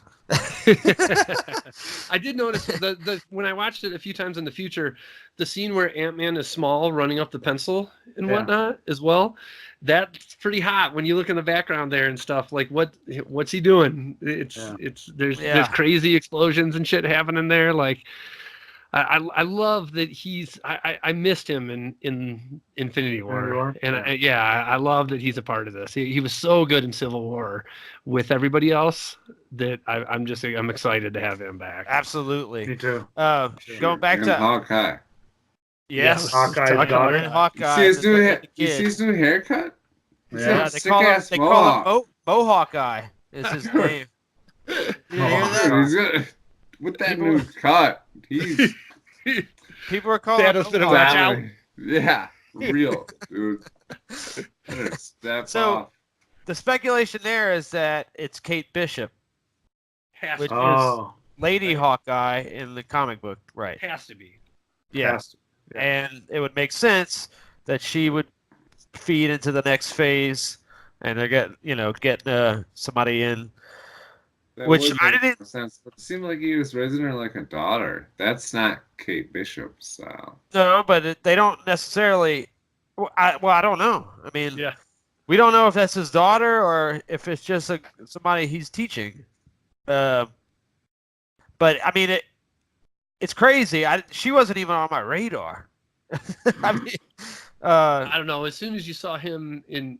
I did notice the when I watched it a few times in the future, the scene where Ant-Man is small running up the pencil and Yeah. whatnot as well. That's pretty hot when you look in the background there and stuff. Like what's he doing? There's crazy explosions and shit happening there. Like I love that I missed him in Infinity War. And I love that he's a part of this. He was so good in Civil War with everybody else that I'm excited to have him back. Absolutely. Me too. Going back And to Hawkeye. yes, Hawkeye's Hawkeye. daughter. And Hawkeye. You see the his new haircut? He's Yeah. got Yeah, a they sick call him ass mohawk. Mohawk Eye. Is his name. You hear that? He's got, with that new cut, he's People are calling him Thanos did a Mohawk. watch out. Yeah, real, dude. Better step So- off. The speculation there is that it's Kate Bishop, Has which to, Oh, is Lady Hawkeye in the comic book, right? has to be. Yeah. yes. And it would make sense that she would feed into the next phase, and they're getting somebody in. That Which would I make didn't- sense. But it seemed like he was raising her like a daughter. That's not Kate Bishop style. No, but they don't necessarily. Well, I don't know. I mean, Yeah. we don't know if that's his daughter or if it's just somebody he's teaching. But I mean, it's crazy. She wasn't even on my radar. I mean, I don't know. As soon as you saw him in,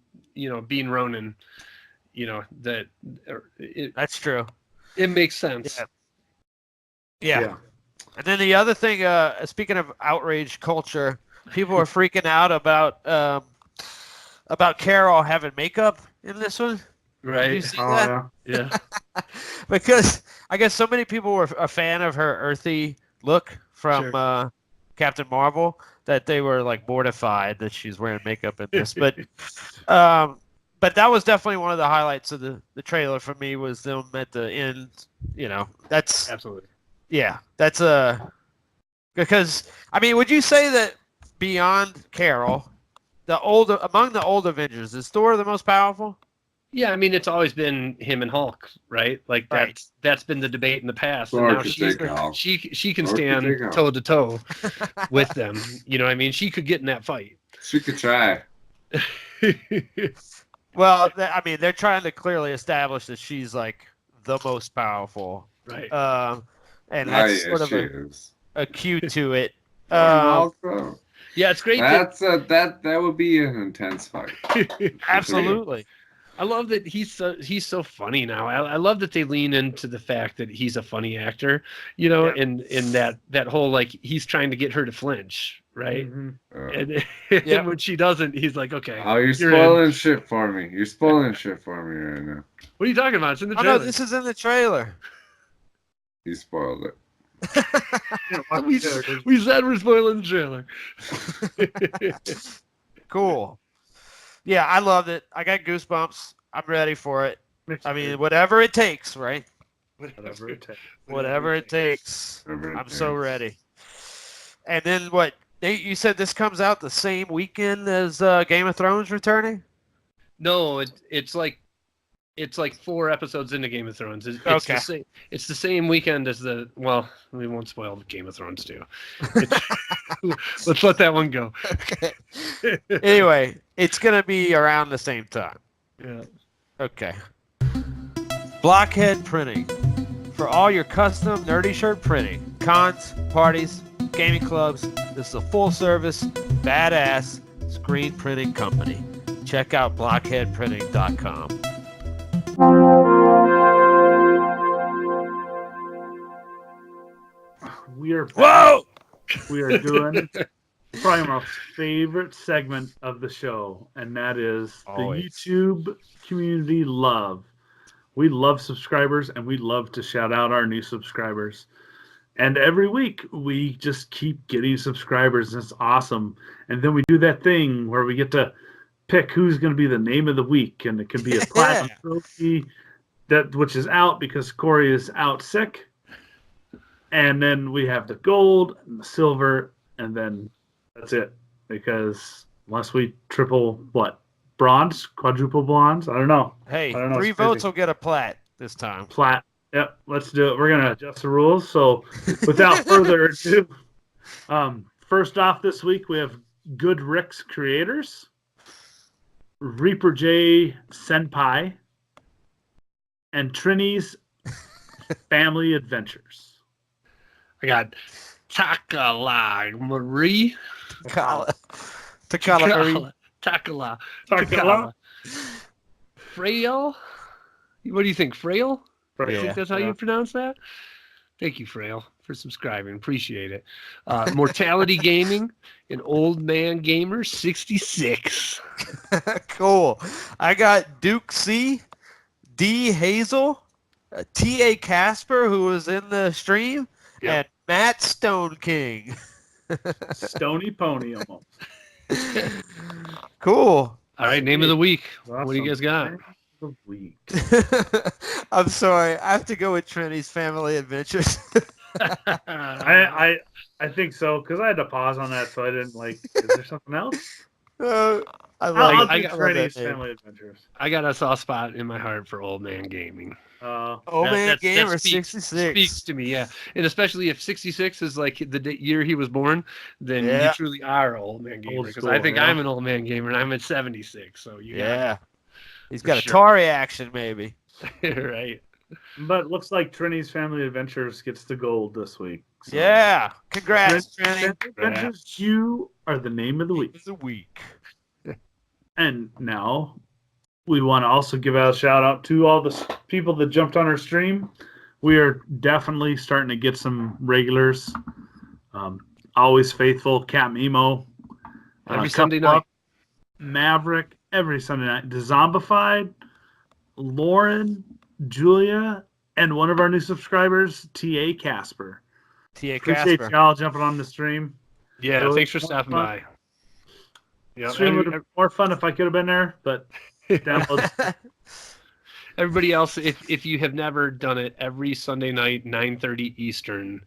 being Ronin, that's true. it makes sense. Yeah. And then the other thing, speaking of outrage culture, people are freaking out about Carol having makeup in this one. Right. Did you see that? Yeah. Yeah. Because I guess so many people were a fan of her earthy look from Captain Marvel that they were like mortified that she's wearing makeup in this. But that was definitely one of the highlights of the trailer for me was them at the end. That's Absolutely. yeah, that's because I mean, would you say that beyond Carol, among the old Avengers, is Thor the most powerful? Yeah, I mean, it's always been him and Hulk, right? Like that's been the debate in the past. And Thor now could take Hulk. she can Thor could stand take Hulk. toe to toe with them. You know what I mean? She could get in that fight. She could try. Well, I mean, they're trying to clearly establish that she's like the most powerful, Right. and that's sort of she is. a cue to it. Also, Yeah, it's great. that would be an intense fight. Absolutely. I love that he's so funny now. I love that they lean into the fact that he's a funny actor, and that whole like he's trying to get her to flinch, right? Mm-hmm. And when she doesn't, he's like, okay. Oh, you're spoiling shit for me. You're spoiling shit for me right now. What are you talking about? It's in the Oh trailer. no, this is in the trailer. You spoiled it. we said we're spoiling the trailer. Cool. Yeah, I loved it. I got goosebumps. I'm ready for it. I mean, whatever it takes, right? Whatever it takes. Whatever it takes. Whatever it I'm so takes. ready. And then what? Nate, you said this comes out the same weekend as Game of Thrones returning? No, it's like 4 episodes into Game of Thrones. Okay. It's the same weekend as we won't spoil Game of Thrones too. Let's let that one go. Okay. Anyway, it's going to be around the same time. Yeah. Okay. Blockhead Printing. For all your custom nerdy shirt printing, cons, parties, gaming clubs, this is a full-service, badass screen printing company. Check out blockheadprinting.com. We are back. Whoa! We are doing probably my favorite segment of the show, and that is Always. the YouTube community love. We love subscribers, and we love to shout out our new subscribers. And every week, we just keep getting subscribers, and it's awesome. And then we do that thing where we get to pick who's going to be the name of the week, and it can be a platinum trophy, which is out because Corey is out sick. And then we have the gold and the silver, and then that's it. Because unless we triple bronze, quadruple bronze, I don't know. Hey, I don't know, 3 it's crazy. votes will get a plat this time. Plat. Yep, let's do it. We're gonna adjust the rules. So, without further ado, first off this week we have Good Rick's Creators, Reaper J Senpai, and Trini's Family Adventures. I got Takala Marie. Takala. Takala. Frail? What do you think, Frail? I Yeah. think that's how you pronounce that. Thank you, Frail, for subscribing. Appreciate it. Mortality Gaming, an old man gamer, 66. Cool. I got Duke C, D Hazel, T.A. Casper, who was in the stream, and Matt Stone King. Stony Pony almost. Cool. All right, name of the week. Awesome. What do you guys got? The week. I'm sorry. I have to go with Trini's Family Adventures. I think so because I had to pause on that, so I didn't like. Is there something else? I I'll love do that Trini's name. Family Adventures. I got a soft spot in my heart for old man gaming. Man Gamer speaks 66 speaks to me, yeah. And especially if 66 is like the year he was born, then you Yeah. truly are an old man gamer. Old Because school, I think yeah. I'm an old man gamer, and I'm at 76. So you got He's For got sure. Atari action, maybe. it. Right. But it looks like Trini's Family Adventures gets the gold this week. So. Yeah. Congrats, Trini's Trini. Family Adventures, you are the name of the week. The week. And now we want to also give out a shout out to all the people that jumped on our stream. We are definitely starting to get some regulars. Always faithful, Cat Memo. Every Sunday night. Maverick, every Sunday night. Zombified, Lauren, Julia, and one of our new subscribers, T.A. Casper. T.A. Appreciate Casper. y'all jumping on the stream. Yeah, Really thanks for more stopping fun. by. Yeah, Stream would have been more fun if I could have been there, but downloads. everybody else, if you have never done it, every Sunday night, 9:30 Eastern,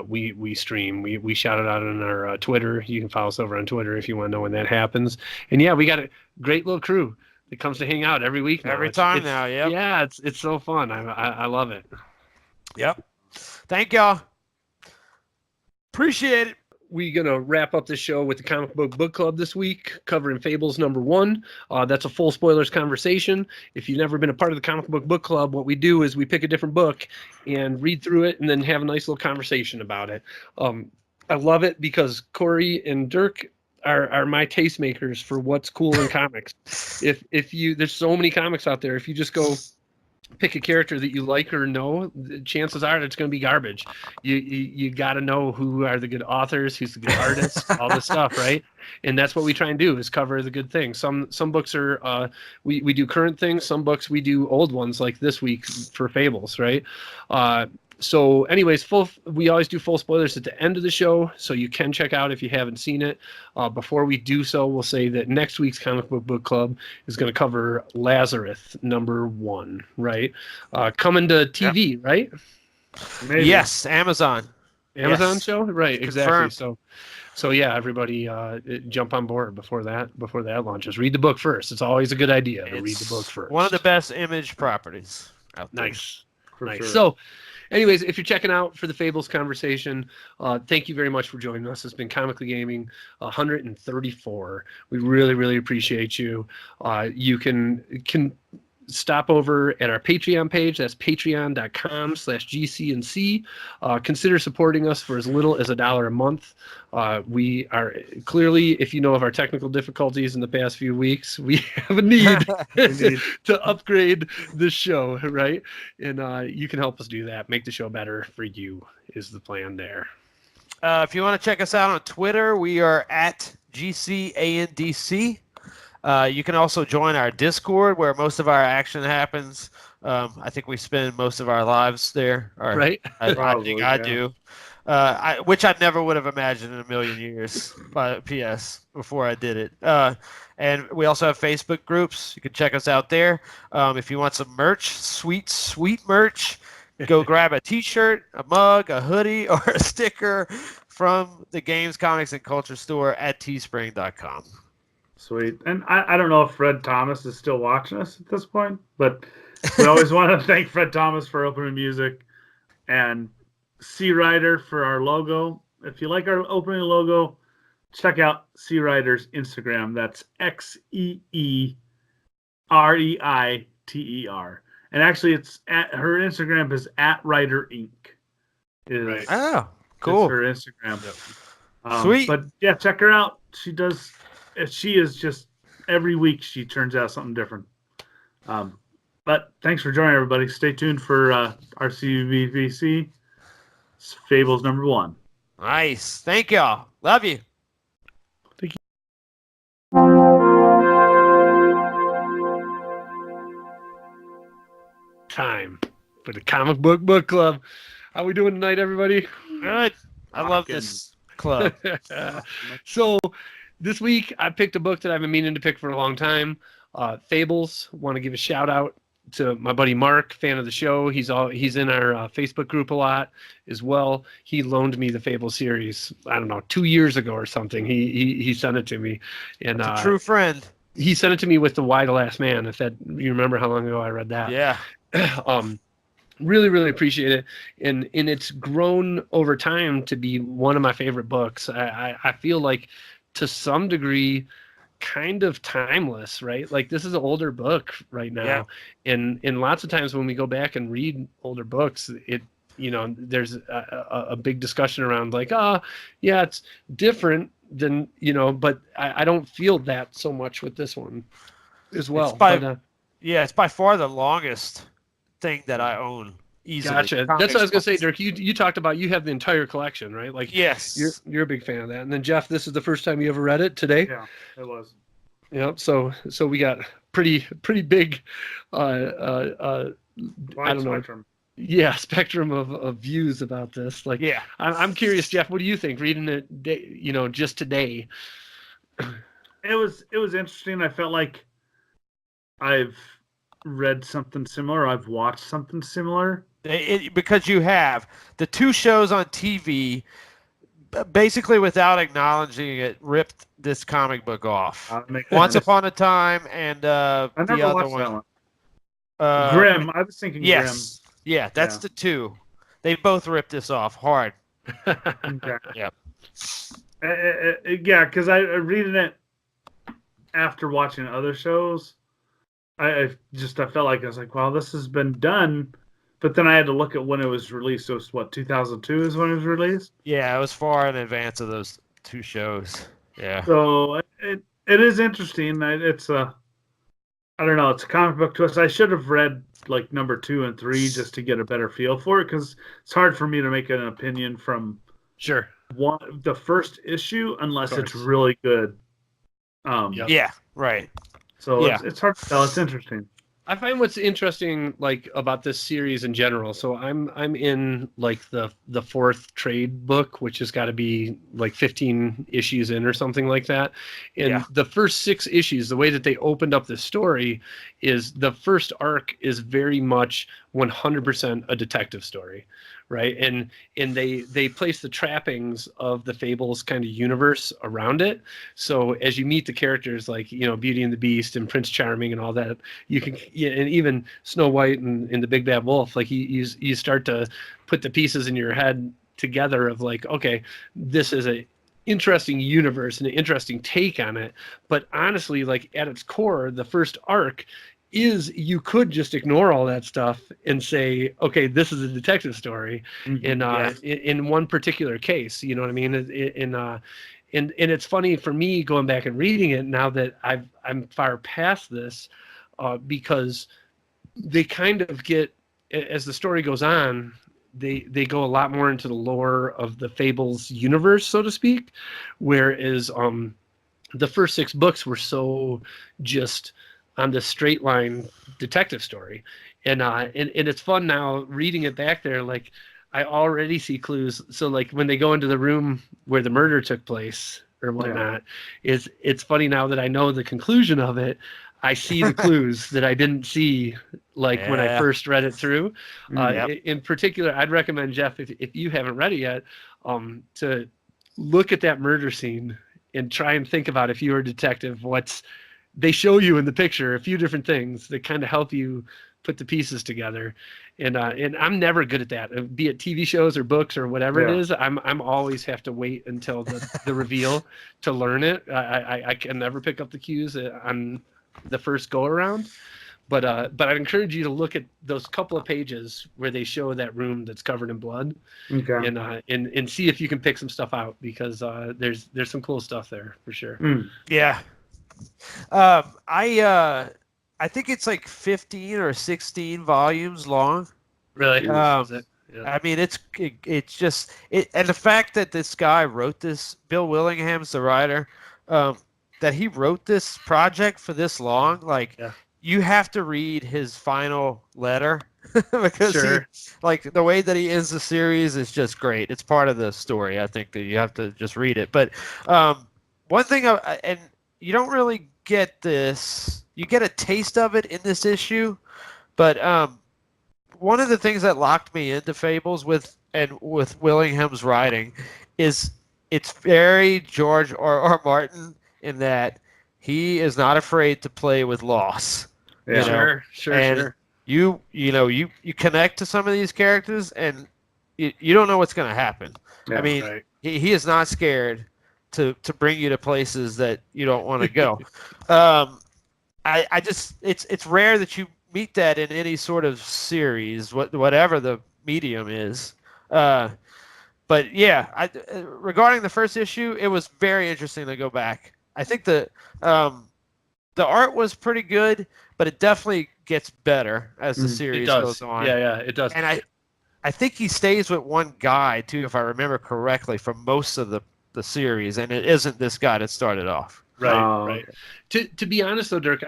we stream. We shout it out on our Twitter. You can follow us over on Twitter if you want to know when that happens. And yeah, we got a great little crew that comes to hang out every week now. Every It's- time it's- now, yep. Yeah, it's so fun. I love it. Yep. Thank y'all. Appreciate it. We're going to wrap up the show with the Comic Book Club this week, covering Fables #1. That's a full spoilers conversation. If you've never been a part of the Comic Book Club, what we do is we pick a different book and read through it and then have a nice little conversation about it. I love it because Corey and Dirk are my tastemakers for what's cool in comics. There's so many comics out there. If you just go pick a character that you like or know, the chances are it's going to be garbage. You got to know who are the good authors, who's the good artists, all this stuff, right? And that's what we try and do, is cover the good things. Some books are we do current things. Some books we do old ones, like this week for Fables, right? So anyways, we always do full spoilers at the end of the show, so you can check out if you haven't seen it. Before we do so, we'll say that next week's Comic Book Club is going to cover Lazarus #1, right? Coming to TV, right? Maybe. Yes, Amazon. Amazon Yes. show? Right, exactly. Confirmed. So yeah, everybody jump on board before that launches. Read the book first. It's always a good idea to read the It's book first. one of the best Image properties out there. Nice. For Nice. sure. So, anyways, if you're checking out for the Fables conversation, thank you very much for joining us. It's been Comically Gaming 134. We really, really appreciate you. You can stop over at our Patreon page. That's patreon.com/GCandC. Consider supporting us for as little as $1 a month. We are clearly, if you know of our technical difficulties in the past few weeks, we have a need to upgrade the show, right? And you can help us do that. Make the show better for you is the plan there. If you want to check us out on Twitter, we are at GCandC. You can also join our Discord, where most of our action happens. I think we spend most of our lives there. Or Right? I Probably, think I yeah. do. Which I never would have imagined in a million years. P.S. Before I did it. And we also have Facebook groups. You can check us out there. If you want some merch, sweet merch, go grab a T-shirt, a mug, a hoodie, or a sticker from the Games, Comics, and Culture store at teespring.com. Sweet. And I don't know if Fred Thomas is still watching us at this point, but we always want to thank Fred Thomas for opening music and Xee Reiter for our logo. If you like our opening logo, check out Xee Reiter's Instagram. That's XeeReiter. And actually, her Instagram is @Writer Inc. Right. Oh, It's cool. her Instagram. Sweet. But yeah, check her out. She is just, every week she turns out something different. But thanks for joining, everybody. Stay tuned for our CBBC Fables #1. Nice. Thank y'all. Love you. Time for the Comic Book Club. How we doing tonight, everybody? Good. I love this club. So this week I picked a book that I've been meaning to pick for a long time. Fables. Want to give a shout out to my buddy Mark, fan of the show. He's in our Facebook group a lot as well. He loaned me the Fables series, I don't know, 2 years ago or something. He sent it to me, and It's a true friend. he sent it to me with The Why the Last Man. If that, you remember how long ago I read that? Yeah. Really, really appreciate it, and it's grown over time to be one of my favorite books. I feel like, to some degree, kind of timeless, right? Like, this is an older book right now, and lots of times when we go back and read older books, there's a big discussion around like, yeah, it's different than, but I don't feel that so much with this one as well. It's by far the longest thing that I own. Easily. Gotcha. That's what I was gonna say, Dirk. You talked about you have the entire collection, right? Like, yes, you're a big fan of that. And then Jeff, this is the first time you ever read it today. Yeah, it was. Yep. So we got pretty big. I don't know. Yeah, spectrum of views about this. Like, yeah, I'm curious, Jeff. What do you think reading it? Just today. It was interesting. I felt like I've read something similar. I've watched something similar. Because you have the two shows on TV, basically without acknowledging it, ripped this comic book off. Once Upon a Time and I never the other watched that one. Grimm. I was thinking yes. Grimm. Yeah, that's the two. They both ripped this off hard. Okay. Yep. Yeah, because I reading it after watching other shows. I felt like I was like, wow, this has been done. But then I had to look at when it was released. It was, 2002 is when it was released? Yeah, it was far in advance of those two shows. Yeah. So it is interesting. It's I don't know. It's a comic book twist. I should have read like number 2 and 3 just to get a better feel for it, because it's hard for me to make an opinion from the first issue unless it's really good. Yeah, right. So it's hard to tell. It's interesting. I find what's interesting, like, about this series in general. So I'm in like the 4th trade book, which has got to be like 15 issues in or something like that. And the first 6 issues, the way that they opened up the story is the first arc is very much 100% a detective story, right? And they place the trappings of the Fables kind of universe around it. So as you meet the characters like, Beauty and the Beast and Prince Charming and all that, you can, and even Snow White and the Big Bad Wolf, like you start to put the pieces in your head together of like, okay, this is a interesting universe and an interesting take on it. But honestly, like, at its core, the first arc is, you could just ignore all that stuff and say, okay, this is a detective story in one particular case. You know what I mean? And it's funny for me going back and reading it now that I'm far past this, because they kind of get, as the story goes on, they go a lot more into the lore of the Fables universe, so to speak, whereas the first 6 books were so just on the straight line detective story. And it's fun now reading it back there. Like, I already see clues. So like when they go into the room where the murder took place or whatnot, it's funny now that I know the conclusion of it. I see the clues that I didn't see when I first read it through. In particular, I'd recommend, Jeff, if you haven't read it yet, to look at that murder scene and try and think about, if you were a detective, they show you in the picture a few different things that kind of help you put the pieces together. And I'm never good at that, be it TV shows or books or whatever it is. I'm always have to wait until the reveal to learn it. I can never pick up the cues on the first go around. But I'd encourage you to look at those couple of pages where they show that room that's covered in blood, and see if you can pick some stuff out, because there's some cool stuff there for sure. Yeah. I think it's like 15 or 16 volumes long. Really? I mean, it's just and the fact that this guy wrote this, Bill Willingham's the writer, that he wrote this project for this long, you have to read his final letter because the way that he ends the series is just great. It's part of the story. I think that you have to just read it. But one thing, and you don't really get this, you get a taste of it in this issue, but one of the things that locked me into Fables with Willingham's writing is it's very George R.R. Martin in that he is not afraid to play with loss. Yeah. Sure. you connect to some of these characters, and you don't know what's going to happen. Yeah, I mean, right. he is not scared to bring you to places that you don't want to go. I just it's rare that you meet that in any sort of series, whatever the medium is. But yeah, regarding the first issue, it was very interesting to go back. I think the art was pretty good, but it definitely gets better as the series goes on. Yeah, it does. And I think he stays with one guy too, if I remember correctly, for most of the series, and it isn't this guy that started off. Right. To be honest though, Dirk,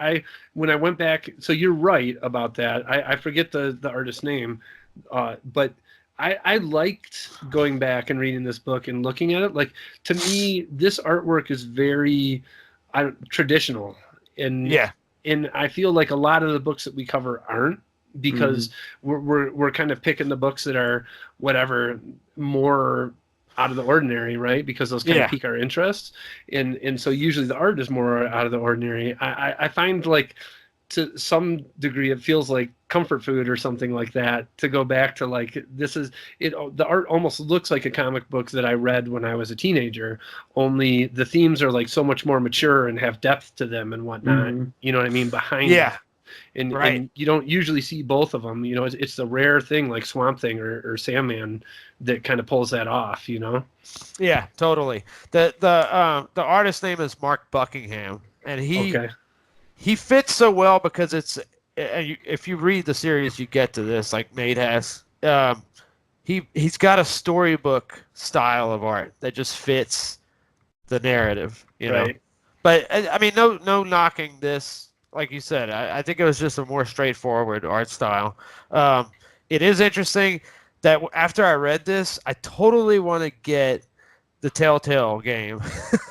when I went back, so you're right about that. I forget the artist's name, but I liked going back and reading this book and looking at it. Like, to me, this artwork is very traditional, and I feel like a lot of the books that we cover aren't, because we're kind of picking the books that are whatever more out of the ordinary, right? Because those kind of pique our interest, and so usually the art is more out of the ordinary. I find, like, to some degree it feels like comfort food or something like that to go back to, like, this is it. The art almost looks like a comic book that I read when I was a teenager, only the themes are like so much more mature and have depth to them and whatnot. You know what I mean? Behind it. And you don't usually see both of them. You know, it's the rare thing like Swamp Thing or Sandman that kind of pulls that off. You know? Yeah, totally. The artist's name is Mark Buckingham, and he fits so well because it's, if you read the series, you get to this, like Nate has. He's got a storybook style of art that just fits the narrative, you know. But I mean, no knocking this. Like you said, I think it was just a more straightforward art style. It is interesting that after I read this, I totally want to get the Telltale game.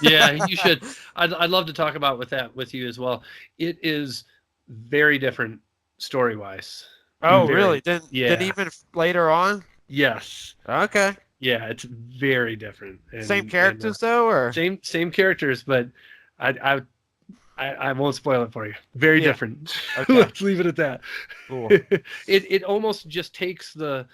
Yeah, you should. I'd love to talk about with you as well. It is very different story-wise. Oh, really? Then even later on? Yes. Okay. Yeah, it's very different. Same characters though, or same characters, but I won't spoil it for you. Very different. Okay. Let's leave it at that. Cool. It almost just takes the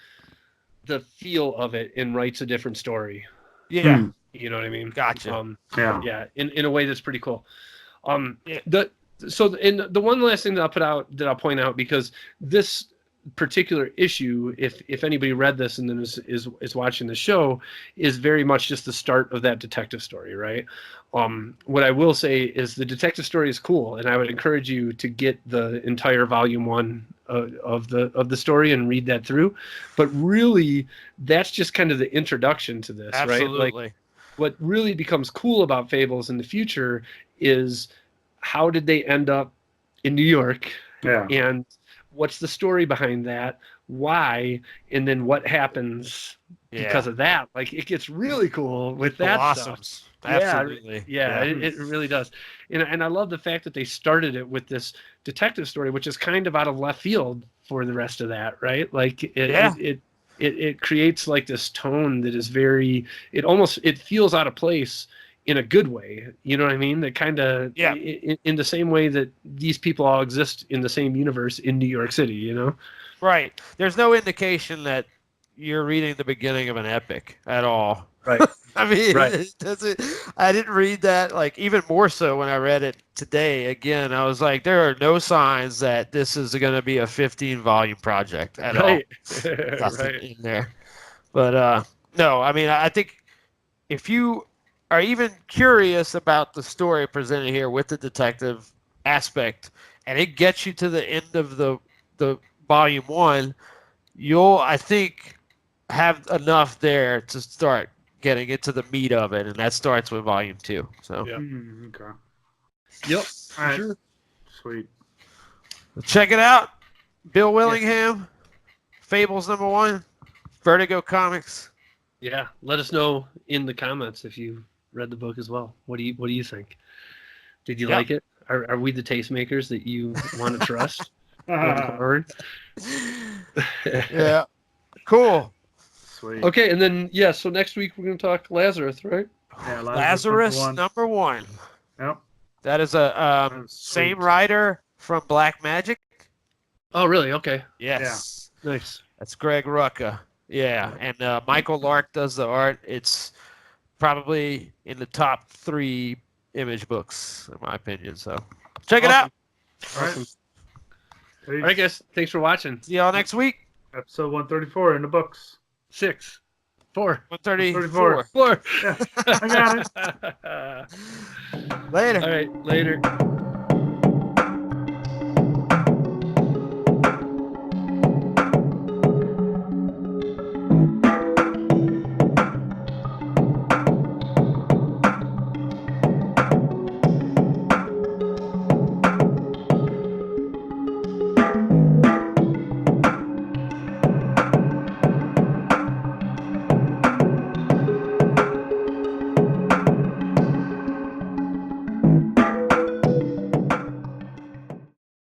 feel of it and writes a different story. Yeah. You know what I mean? Gotcha. Yeah. In a way that's pretty cool. The one last thing that I'll point out, because this particular issue, if anybody read this and then is watching the show, is very much just the start of that detective story, right? What I will say is the detective story is cool, and I would encourage you to get the entire volume 1 of the story and read that through. But really, that's just kind of the introduction to this. Absolutely. Right? Like, what really becomes cool about Fables in the future is how did they end up in New York? Yeah. And what's the story behind that? Why? And then what happens because of that? Like, it gets really cool with that stuff. Absolutely. Yeah, it really does. And I love the fact that they started it with this detective story, which is kind of out of left field for the rest of that, right? Like, it creates like this tone that is very, it feels out of place in a good way. You know what I mean? That kind of, in the same way that these people all exist in the same universe in New York City, you know? Right. There's no indication that you're reading the beginning of an epic at all. Right. I mean, I didn't read that, like, even more so when I read it today. Again, I was like, there are no signs that this is going to be a 15-volume project at all. Nothing in there. But, no, I mean, I think if you are even curious about the story presented here with the detective aspect, and it gets you to the end of the volume 1, you'll, I think, have enough there to start getting into the meat of it, and that starts with volume 2. So Okay. Yep. All right. Sure. Sweet. Check it out. Bill Willingham, Fables #1, Vertigo Comics. Yeah. Let us know in the comments if you read the book as well. What do you think? Did you like it? Are we the tastemakers that you want to trust going forward? Yeah. Cool. Sweet. Okay, and then so next week we're going to talk Lazarus, right? Yeah, Lazarus #1. Yep. That is a same writer from Black Magic. Oh, really? Okay. Yes. Nice. That's Greg Rucka. Yeah, and Michael Lark does the art. It's probably in the top 3 Image books, in my opinion. So check it out. Awesome. All right, guys. Thanks for watching. See y'all next week. Episode 134 in the books. 6, 4, 134. 4. Yeah, I got it. Later. All right, later.